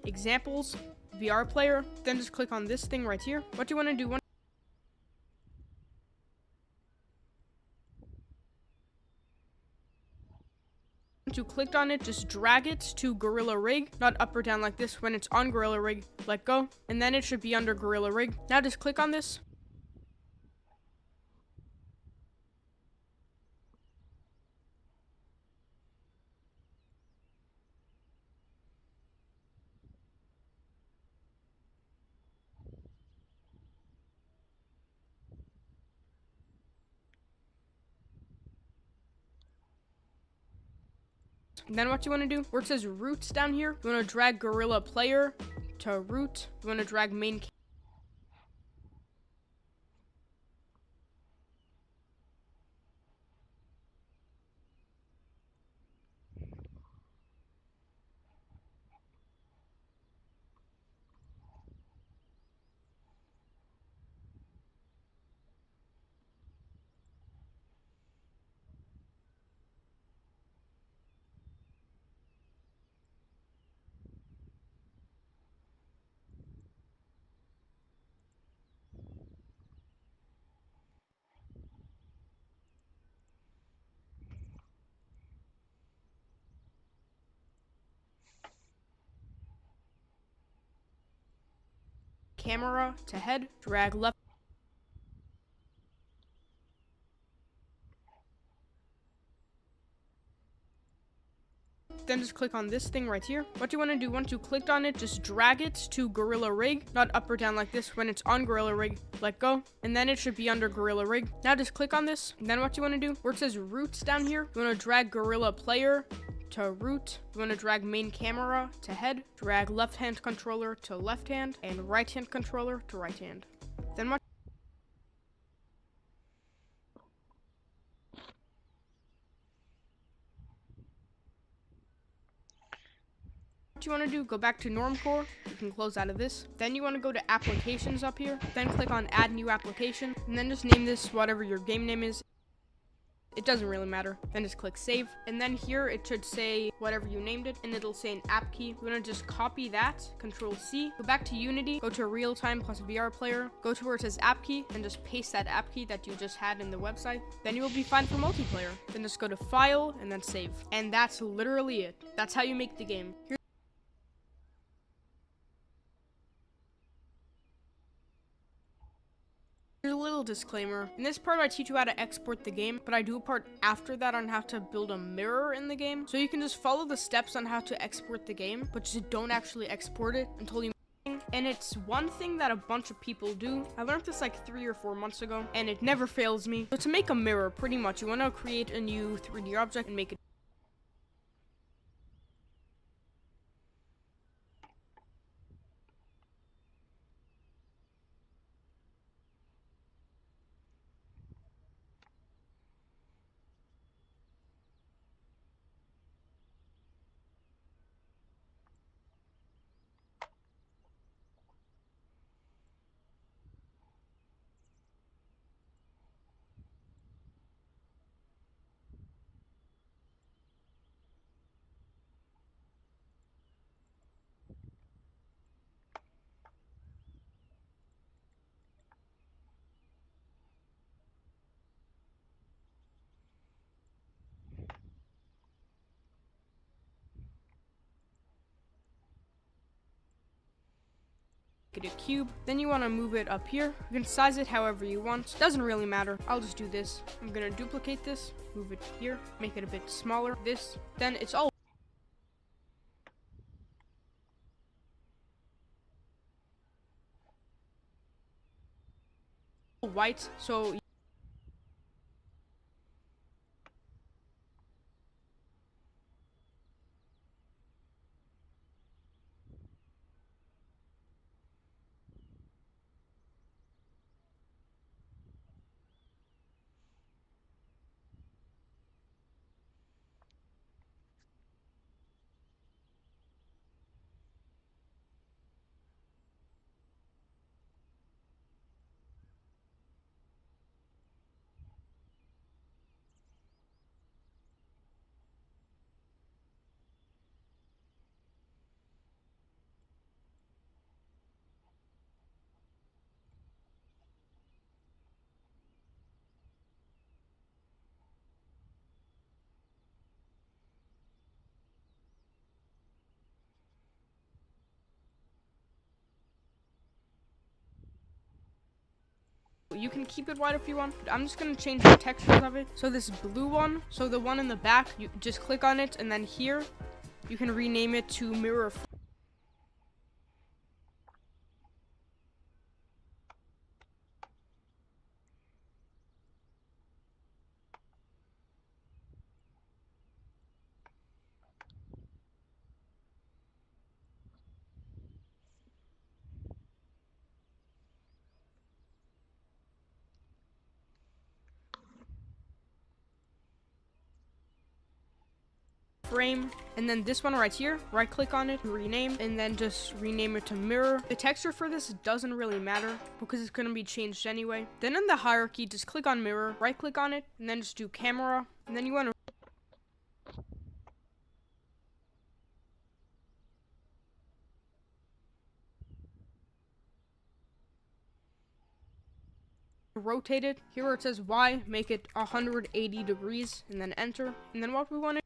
[SPEAKER 2] examples, VR player, then just click on this thing right here. What you want to do once you clicked on it, just drag it to Gorilla Rig, not up or down like this. When it's on Gorilla Rig, let go, and then it should be under Gorilla Rig. Now just click on this. Then what you want to do, where it says roots down here, you want to drag Gorilla Player to root. You want to drag main camera to head, drag left. Then just click on this thing right here. What you want to do, once you clicked on it, just drag it to Gorilla Rig, not up or down like this. When it's on Gorilla Rig, let go, and then it should be under Gorilla Rig. Now just click on this, and then what you want to do, where it says roots down here, you want to drag Gorilla Player to root. You want to drag main camera to head, drag left hand controller to left hand, and right hand controller to right hand. Then what you want to do, go back to Normcore. You can close out of this. Then you want to go to applications up here, then click on add new application, and then just name this whatever your game name is. It doesn't really matter. Then just click save. And then here it should say whatever you named it, and it'll say an app key. We're gonna just copy that, Control C, go back to Unity, go to real-time plus VR player, go to where it says app key, and just paste that app key that you just had in the website. Then you will be fine for multiplayer. Then just go to file and then save. And that's literally it. That's how you make the game. Here's a little disclaimer. In this part, I teach you how to export the game, but I do a part after that on how to build a mirror in the game. So you can just follow the steps on how to export the game, but just don't actually export it until you. And it's one thing that a bunch of people do. I learned this like 3 or 4 months ago, and it never fails me. So to make a mirror, pretty much, you want to create a new 3D object and make it. Get a cube, then you want to move it up here. You can size it however you want. Doesn't really matter. I'll just do this. I'm gonna duplicate this, move it here, make it a bit smaller. This, then it's all white, so you can keep it white if you want. I'm just gonna change the textures of it. So this blue one, so the one in the back, you just click on it, and then here you can rename it to mirror. Frame, and then this one right here, right click on it, rename, and then just rename it to mirror. The texture for this doesn't really matter because it's going to be changed anyway. Then in the hierarchy, just click on mirror, right click on it, and then just do camera, and then you want to rotate it. Here where it says Y, make it 180 degrees, and then enter. And then what we want to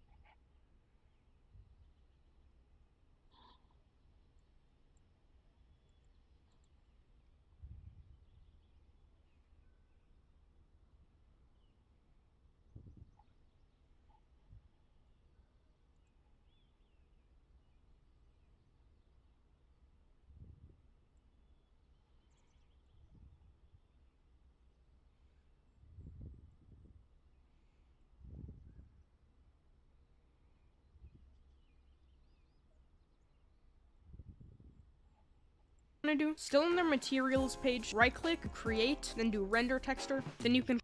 [SPEAKER 2] do, still in their materials page, right click, create, then do render texture. Then you can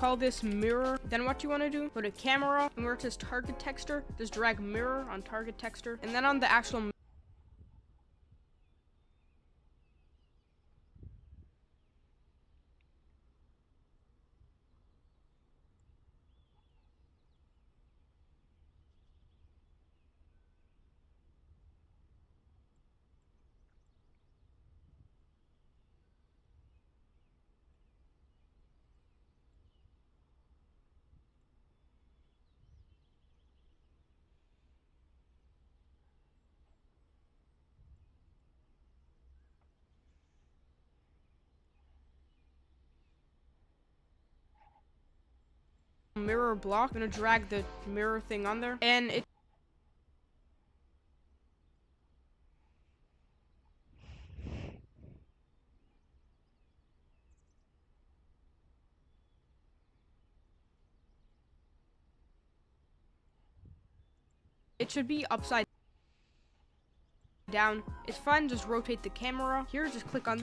[SPEAKER 2] call this mirror. Then what you want to do, go to camera, and where it says target texture, just drag mirror on target texture, and then on the actual mirror block, I'm gonna drag the mirror thing on there, and it should be upside down. It's fine, just rotate the camera. Here, just click on.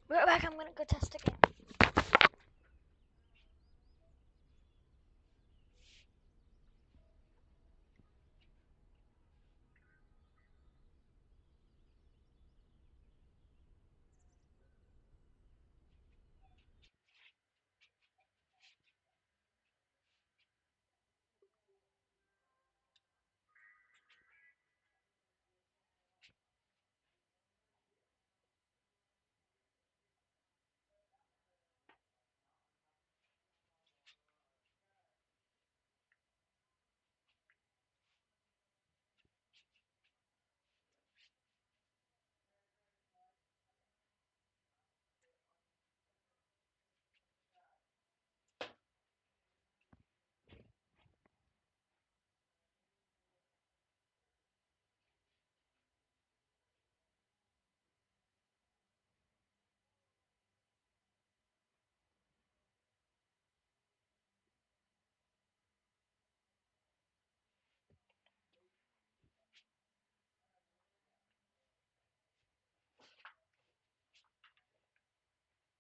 [SPEAKER 1] We're back. I'm gonna go test again.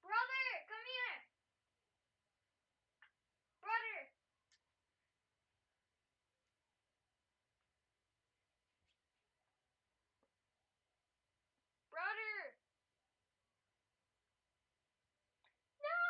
[SPEAKER 1] Brother, come here. Brother. Brother. No.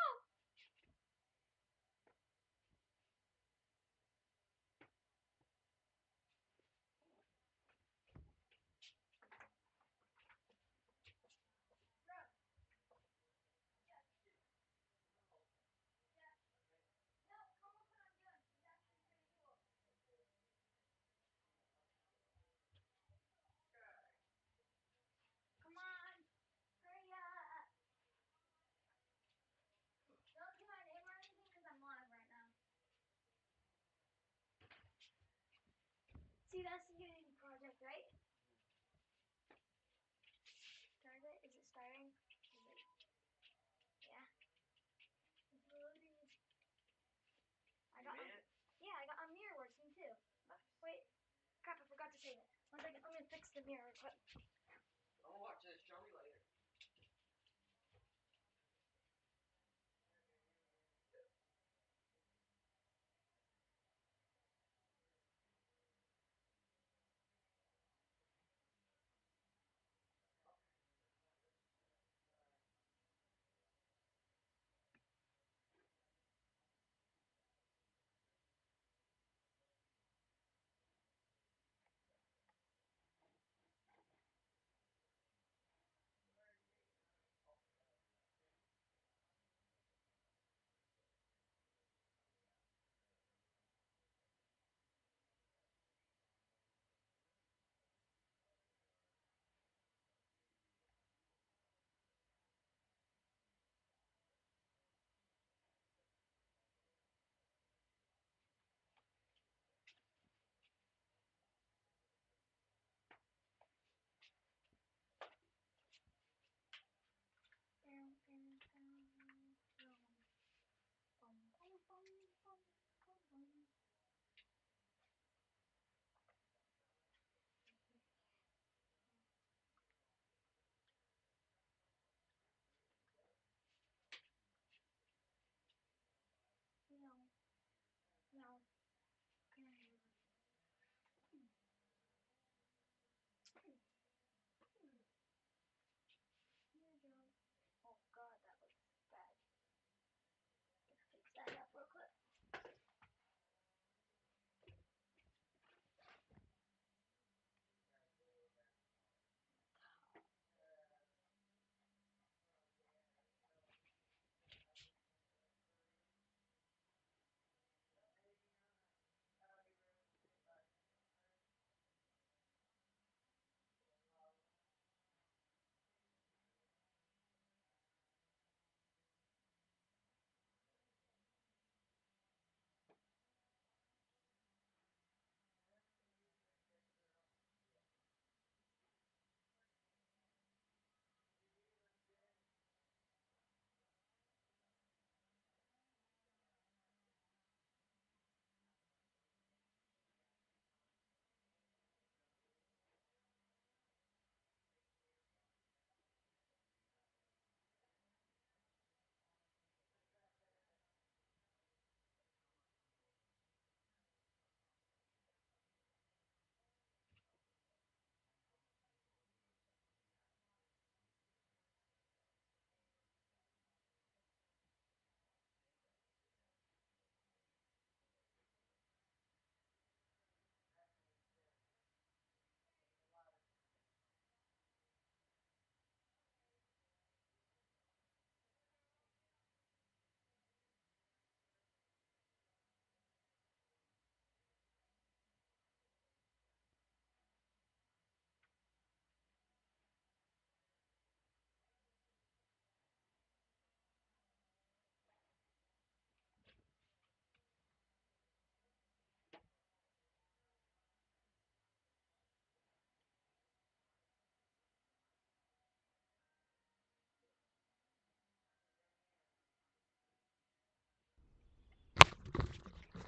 [SPEAKER 1] Come on. Hurry up. Don't say my name or anything because I'm live right now. See, that's the Unity project, right? Start it. Is it starting? Is it? Yeah. It's loading. I got. Yeah, I got a mirror working too. Wait. Crap! I forgot to save it. One second. I'm gonna fix the mirror quick.
[SPEAKER 5] I'll watch it. Show me later.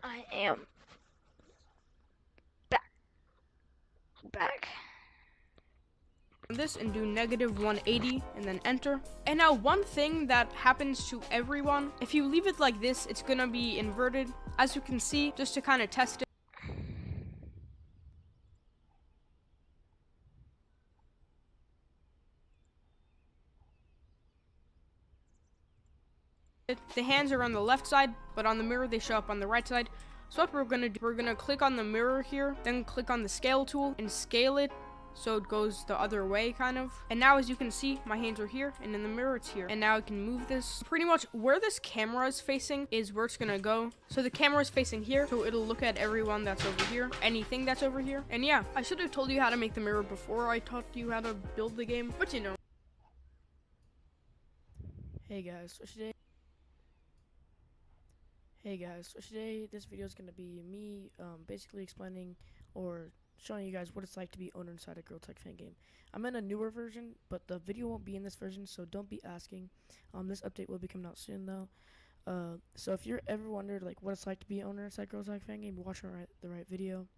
[SPEAKER 1] I am back. Back.
[SPEAKER 2] This and do -180 and then enter. And now one thing that happens to everyone, if you leave it like this, it's gonna be inverted. As you can see, just to kind of test it. The hands are on the left side, but on the mirror they show up on the right side. So what we're gonna do, we're gonna click on the mirror here, then click on the scale tool and scale it so it goes the other way kind of. And now as you can see, my hands are here and in the mirror it's here. And now I can move this. Pretty much where this camera is facing is where it's gonna go. So the camera is facing here, so it'll look at everyone that's over here, anything that's over here. And yeah, I should have told you how to make the mirror before I taught you how to build the game, but you know. Hey guys, so today this video is gonna be me basically explaining or showing you guys what it's like to be owner inside a Girl Tech fan game. I'm in a newer version, but the video won't be in this version, so don't be asking. This update will be coming out soon though. So if you're ever wondered like what it's like to be owner inside Girl Tech fan game, you're watching the right video.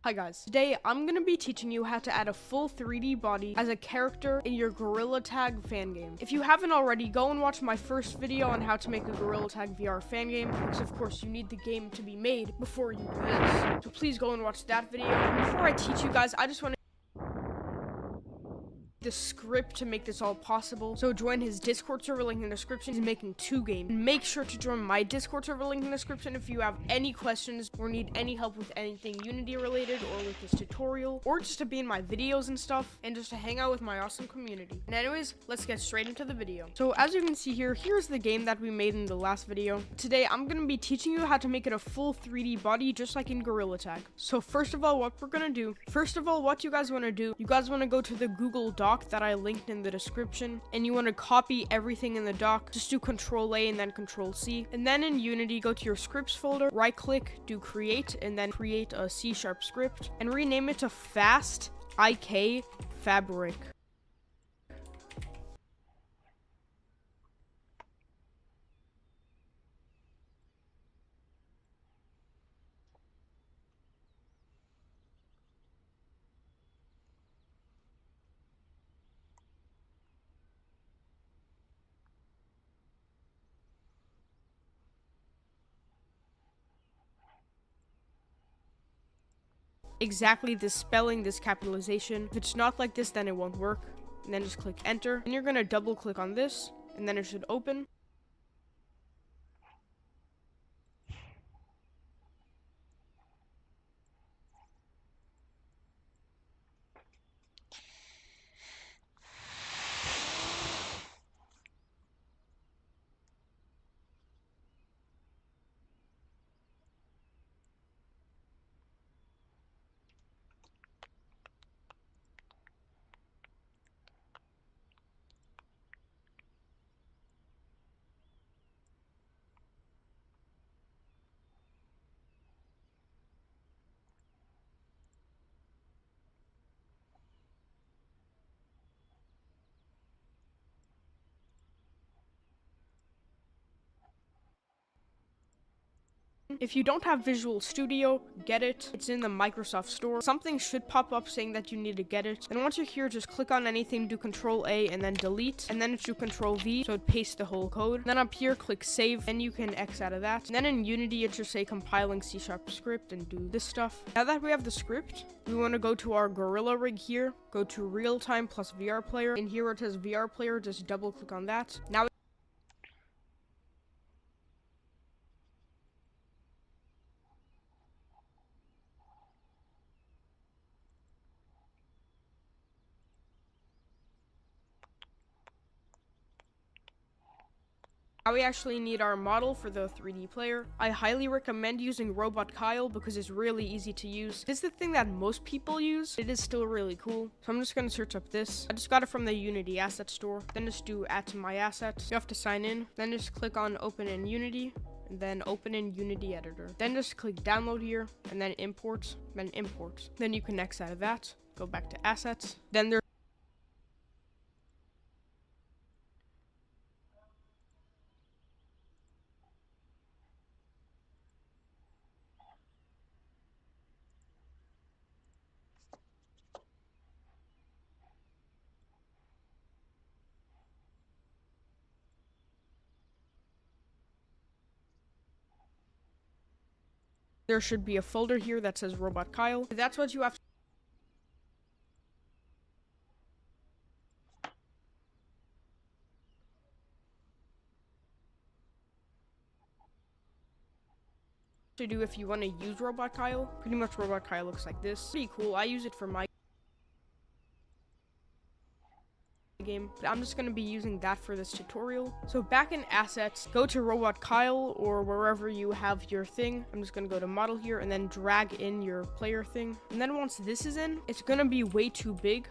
[SPEAKER 2] Hi guys, today I'm going to be teaching you how to add a full 3D body as a character in your Gorilla Tag fan game. If you haven't already, go and watch my first video on how to make a Gorilla Tag VR fan game, because of course you need the game to be made before you do this. So please go and watch that video. Before I teach you guys, I just want to the script to make this all possible. So join his Discord server, link in the description. He's making 2 games. And make sure to join my Discord server, link in the description, if you have any questions or need any help with anything Unity related or with this tutorial, or just to be in my videos and stuff, and just to hang out with my awesome community. And anyways, let's get straight into the video. So as you can see here, here's the game that we made in the last video. Today I'm gonna be teaching you how to make it a full 3D body just like in Gorilla Tag. So first of all, what you guys want to do, you guys want to go to the Google Doc that I linked in the description, and you want to copy everything in the doc. Just do Control A and then Control C, and then in Unity go to your scripts folder, right click, do create, and then create a C# script and rename it to Fast IK Fabric. Exactly this spelling, this capitalization. If it's not like this, then it won't work. And then just click enter, and you're gonna double click on this, and then it should open. If you don't have Visual Studio, get it. It's in the Microsoft Store. Something should pop up saying that you need to get it. And once you're here, just click on anything, do Control A and then delete. And then do Control V, so it pastes the whole code. And then up here, click save, and you can X out of that. And then in Unity, it should say compiling C# script and do this stuff. Now that we have the script, we want to go to our Gorilla rig here, go to real time plus VR player. And here where it says VR player, just double click on that. Now we actually need our model for the 3D player. I highly recommend using Robot Kyle because it's really easy to use. It's the thing that most people use. It is still really cool. So I'm just gonna search up this. I just got it from the Unity asset store. Then just do add to my assets. You have to sign in. Then just click on open in Unity. And then open in Unity editor. Then just click download here and then import, then import. Then you can X out of that. Go back to assets. Then there's there should be a folder here that says Robot Kyle. That's what you have to do if you want to use Robot Kyle. Pretty much Robot Kyle looks like this. Pretty cool. I use it for my game, but I'm just going to be using that for this tutorial. So back in assets, go to Robot Kyle or wherever you have your thing. I'm just going to go to model here and then drag in your player thing. And then once this is in, it's going to be way too big.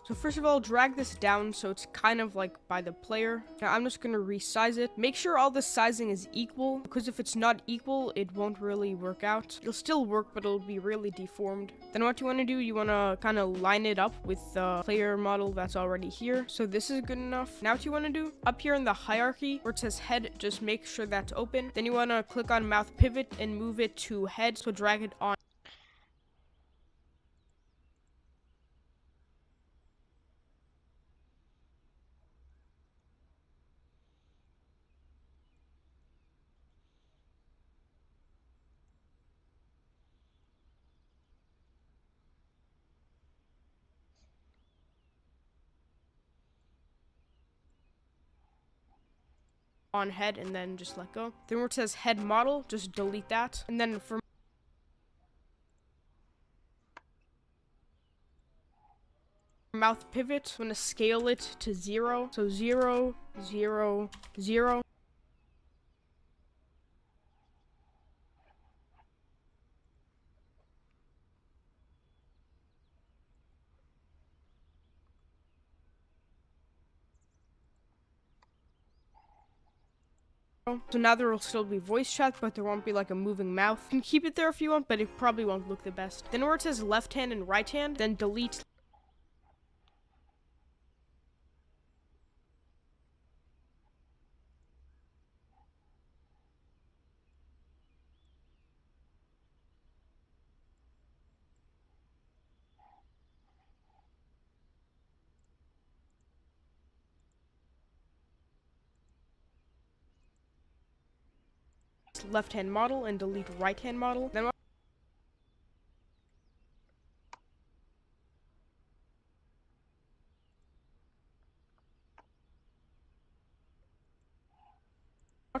[SPEAKER 2] So first of all, drag this down so it's kind of like by the player. Now I'm just going to resize it. Make sure all the sizing is equal, because if it's not equal, it won't really work out. It'll still work, but it'll be really deformed. Then what you want to do, you want to kind of line it up with the player model that's already here. So this is good enough. Now what you want to do, up here in the hierarchy where it says head, just make sure that's open. Then you want to click on mouth pivot and move it to head. So drag it on. On head and then just let go. Then where it says head model, just delete that. And then for mouth pivot, I'm gonna scale it to 0. So 0, 0, 0. So now there will still be voice chat, but there won't be like a moving mouth. You can keep it there if you want, but it probably won't look the best. Then where it says left hand and right hand, then delete. Left hand model and delete right hand model. Then what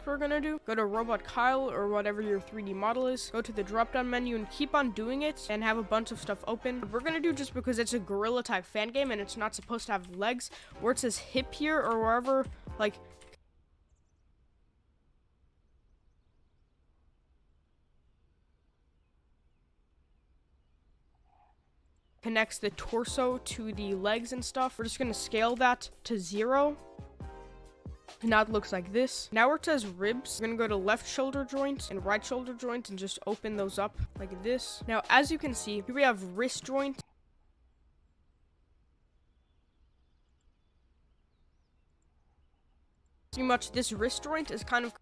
[SPEAKER 2] we're gonna do, go to Robot Kyle or whatever your 3D model is, go to the drop down menu and keep on doing it and have a bunch of stuff open. What we're gonna do, just because it's a gorilla type fan game and it's not supposed to have legs, where it says hip here or wherever, like connects the torso to the legs and stuff. We're just gonna scale that to 0. Now it looks like this. Now where it says ribs, we're gonna go to left shoulder joint and right shoulder joint and just open those up like this. Now as you can see, here we have wrist joint. Pretty much this wrist joint is kind of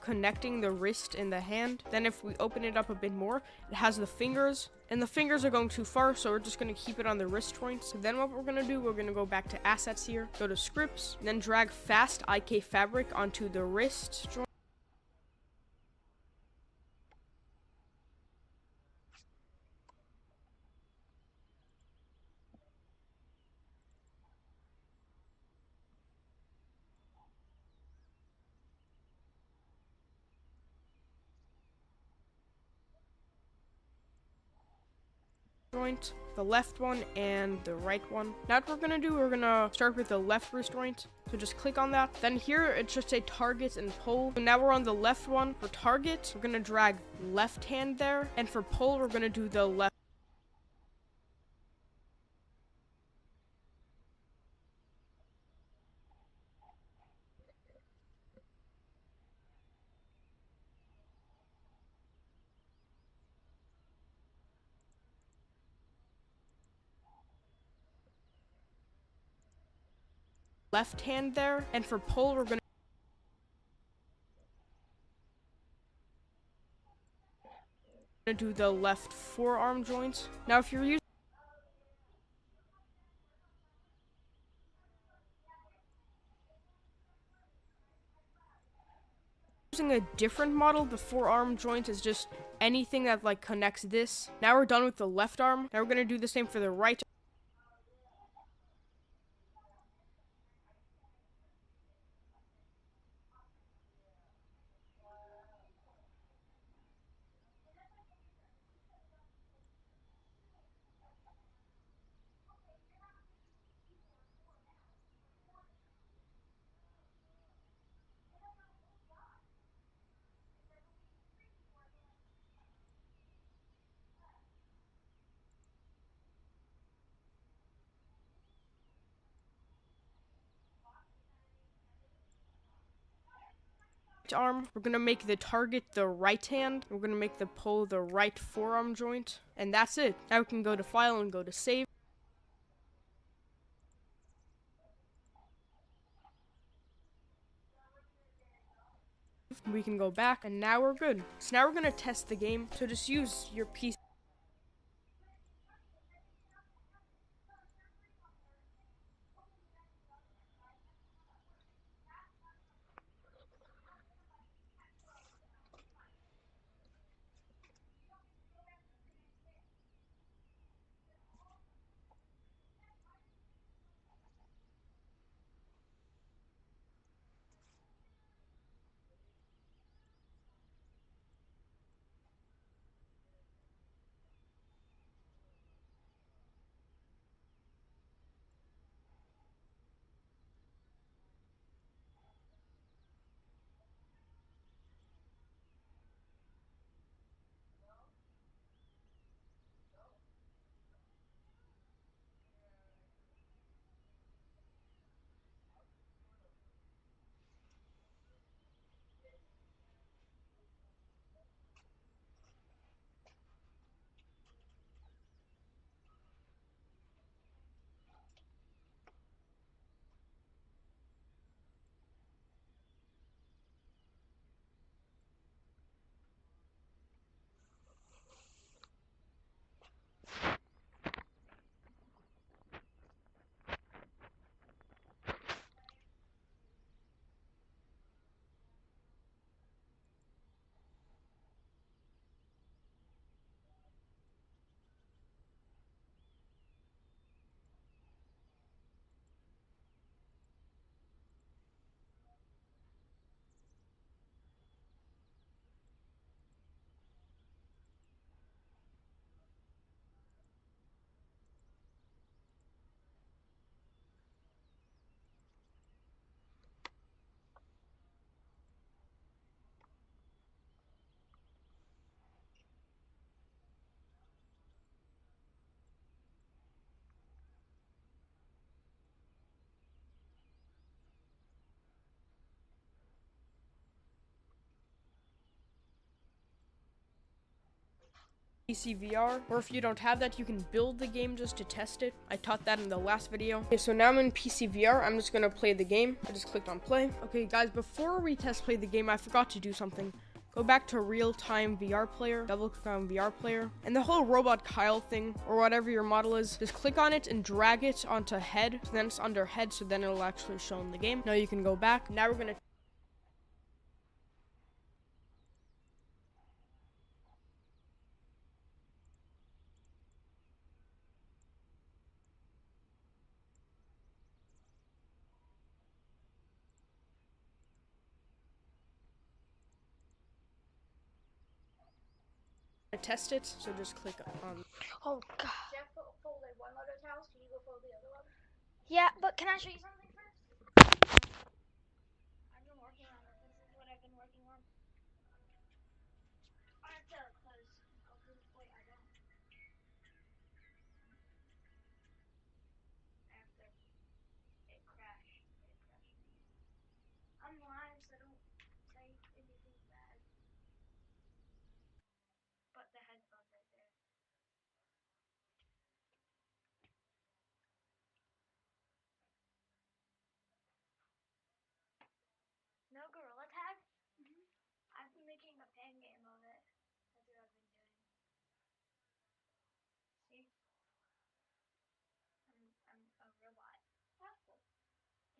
[SPEAKER 2] connecting the wrist and the hand. Then if we open it up a bit more, it has the fingers, and the fingers are going too far, so we're just going to keep it on the wrist joint. So then what we're going to do, we're going to go back to assets here, go to scripts, and then drag fast IK fabric onto the wrist joint. joint, the left one, and the right one. Now what we're gonna do, we're gonna start with the left wrist joint. So just click on that. Then here it should say target and pull. So now we're on the left one. For target, we're gonna drag left hand there. And for pull, we're gonna do the left. Left hand there, and for pull we're gonna do the left forearm joint. Now if you're using a different model, the forearm joint is just anything that like connects this. Now we're done with the left arm. Now we're gonna do the same for the right. Arm, we're gonna make the target the right hand. We're gonna make the pull the right forearm joint, and that's it. Now we can go to file and go to save. We can go back, and now we're good. So now we're gonna test the game. So just use your PC. PC VR, or if you don't have that, you can build the game just to test it. I taught that in the last video. Okay, so now I'm in PC VR. I'm just gonna play the game. I just clicked on play. Okay, guys, before we test play the game, I forgot to do something. Go back to real-time VR player, double click on VR player, and the whole Robot Kyle thing, or whatever your model is, just click on it and drag it onto head, so then it's under head, so then it'll actually show in the game. Now you can go back. Now we're gonna test it. So just click on.
[SPEAKER 1] Oh god.
[SPEAKER 6] Jeff folded one load of towels. Can you go fold the other one?
[SPEAKER 1] Yeah, but can I show you something first? I've been working on this. This is what I've been working on. I have to close. Wait, I don't. After it crashed. I'm live, so don't say anything bad. But the headphones right there. No Gorilla Tag? I've been making a fan game of it. That's what I've been doing. See? I'm a robot. That's cool.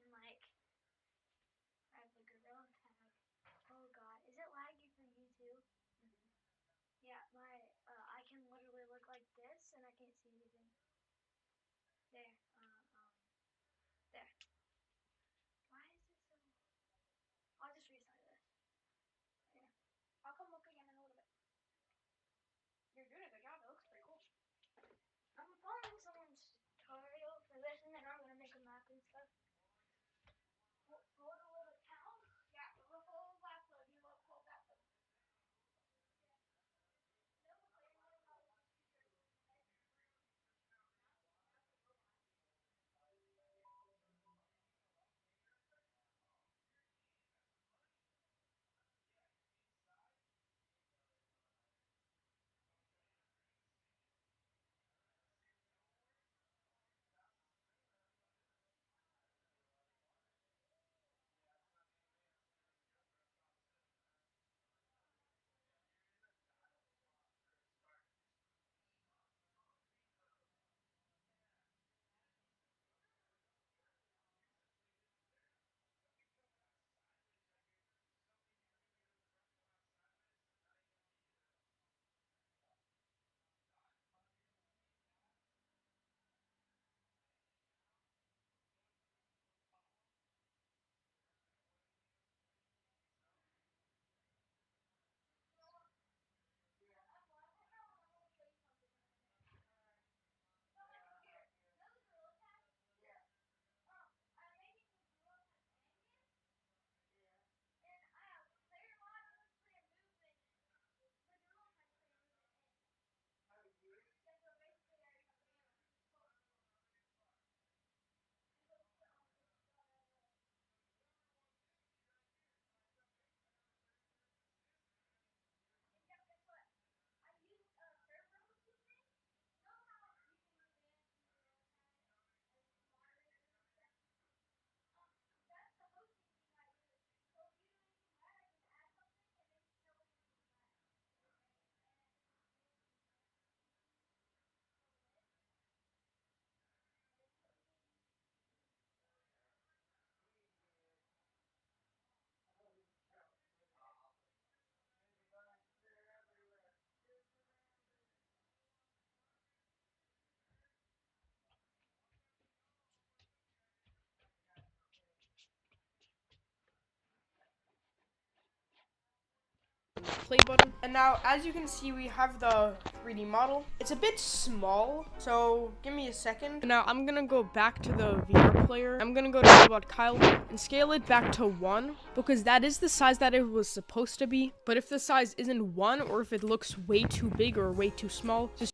[SPEAKER 1] And like, I have the Gorilla Tag. Oh god, is it laggy for you too? Yeah, I can literally look like this and I can't see anything. There, there. Why is it so? I'll just restart this. There. I'll come look again in a little bit. You're doing a good job. It looks pretty cool. I'm following someone's tutorial for this, and then I'm gonna make a map and stuff. Fold a little towel. Yeah, we'll fold last load. You will fold that load.
[SPEAKER 2] Play button. And now, as you can see, we have the 3D model. It's a bit small, so give me a second. Now, I'm gonna go back to the VR player. I'm gonna go to Robot Kyle and scale it back to 1, because that is the size that it was supposed to be. But if the size isn't 1, or if it looks way too big or way too small, just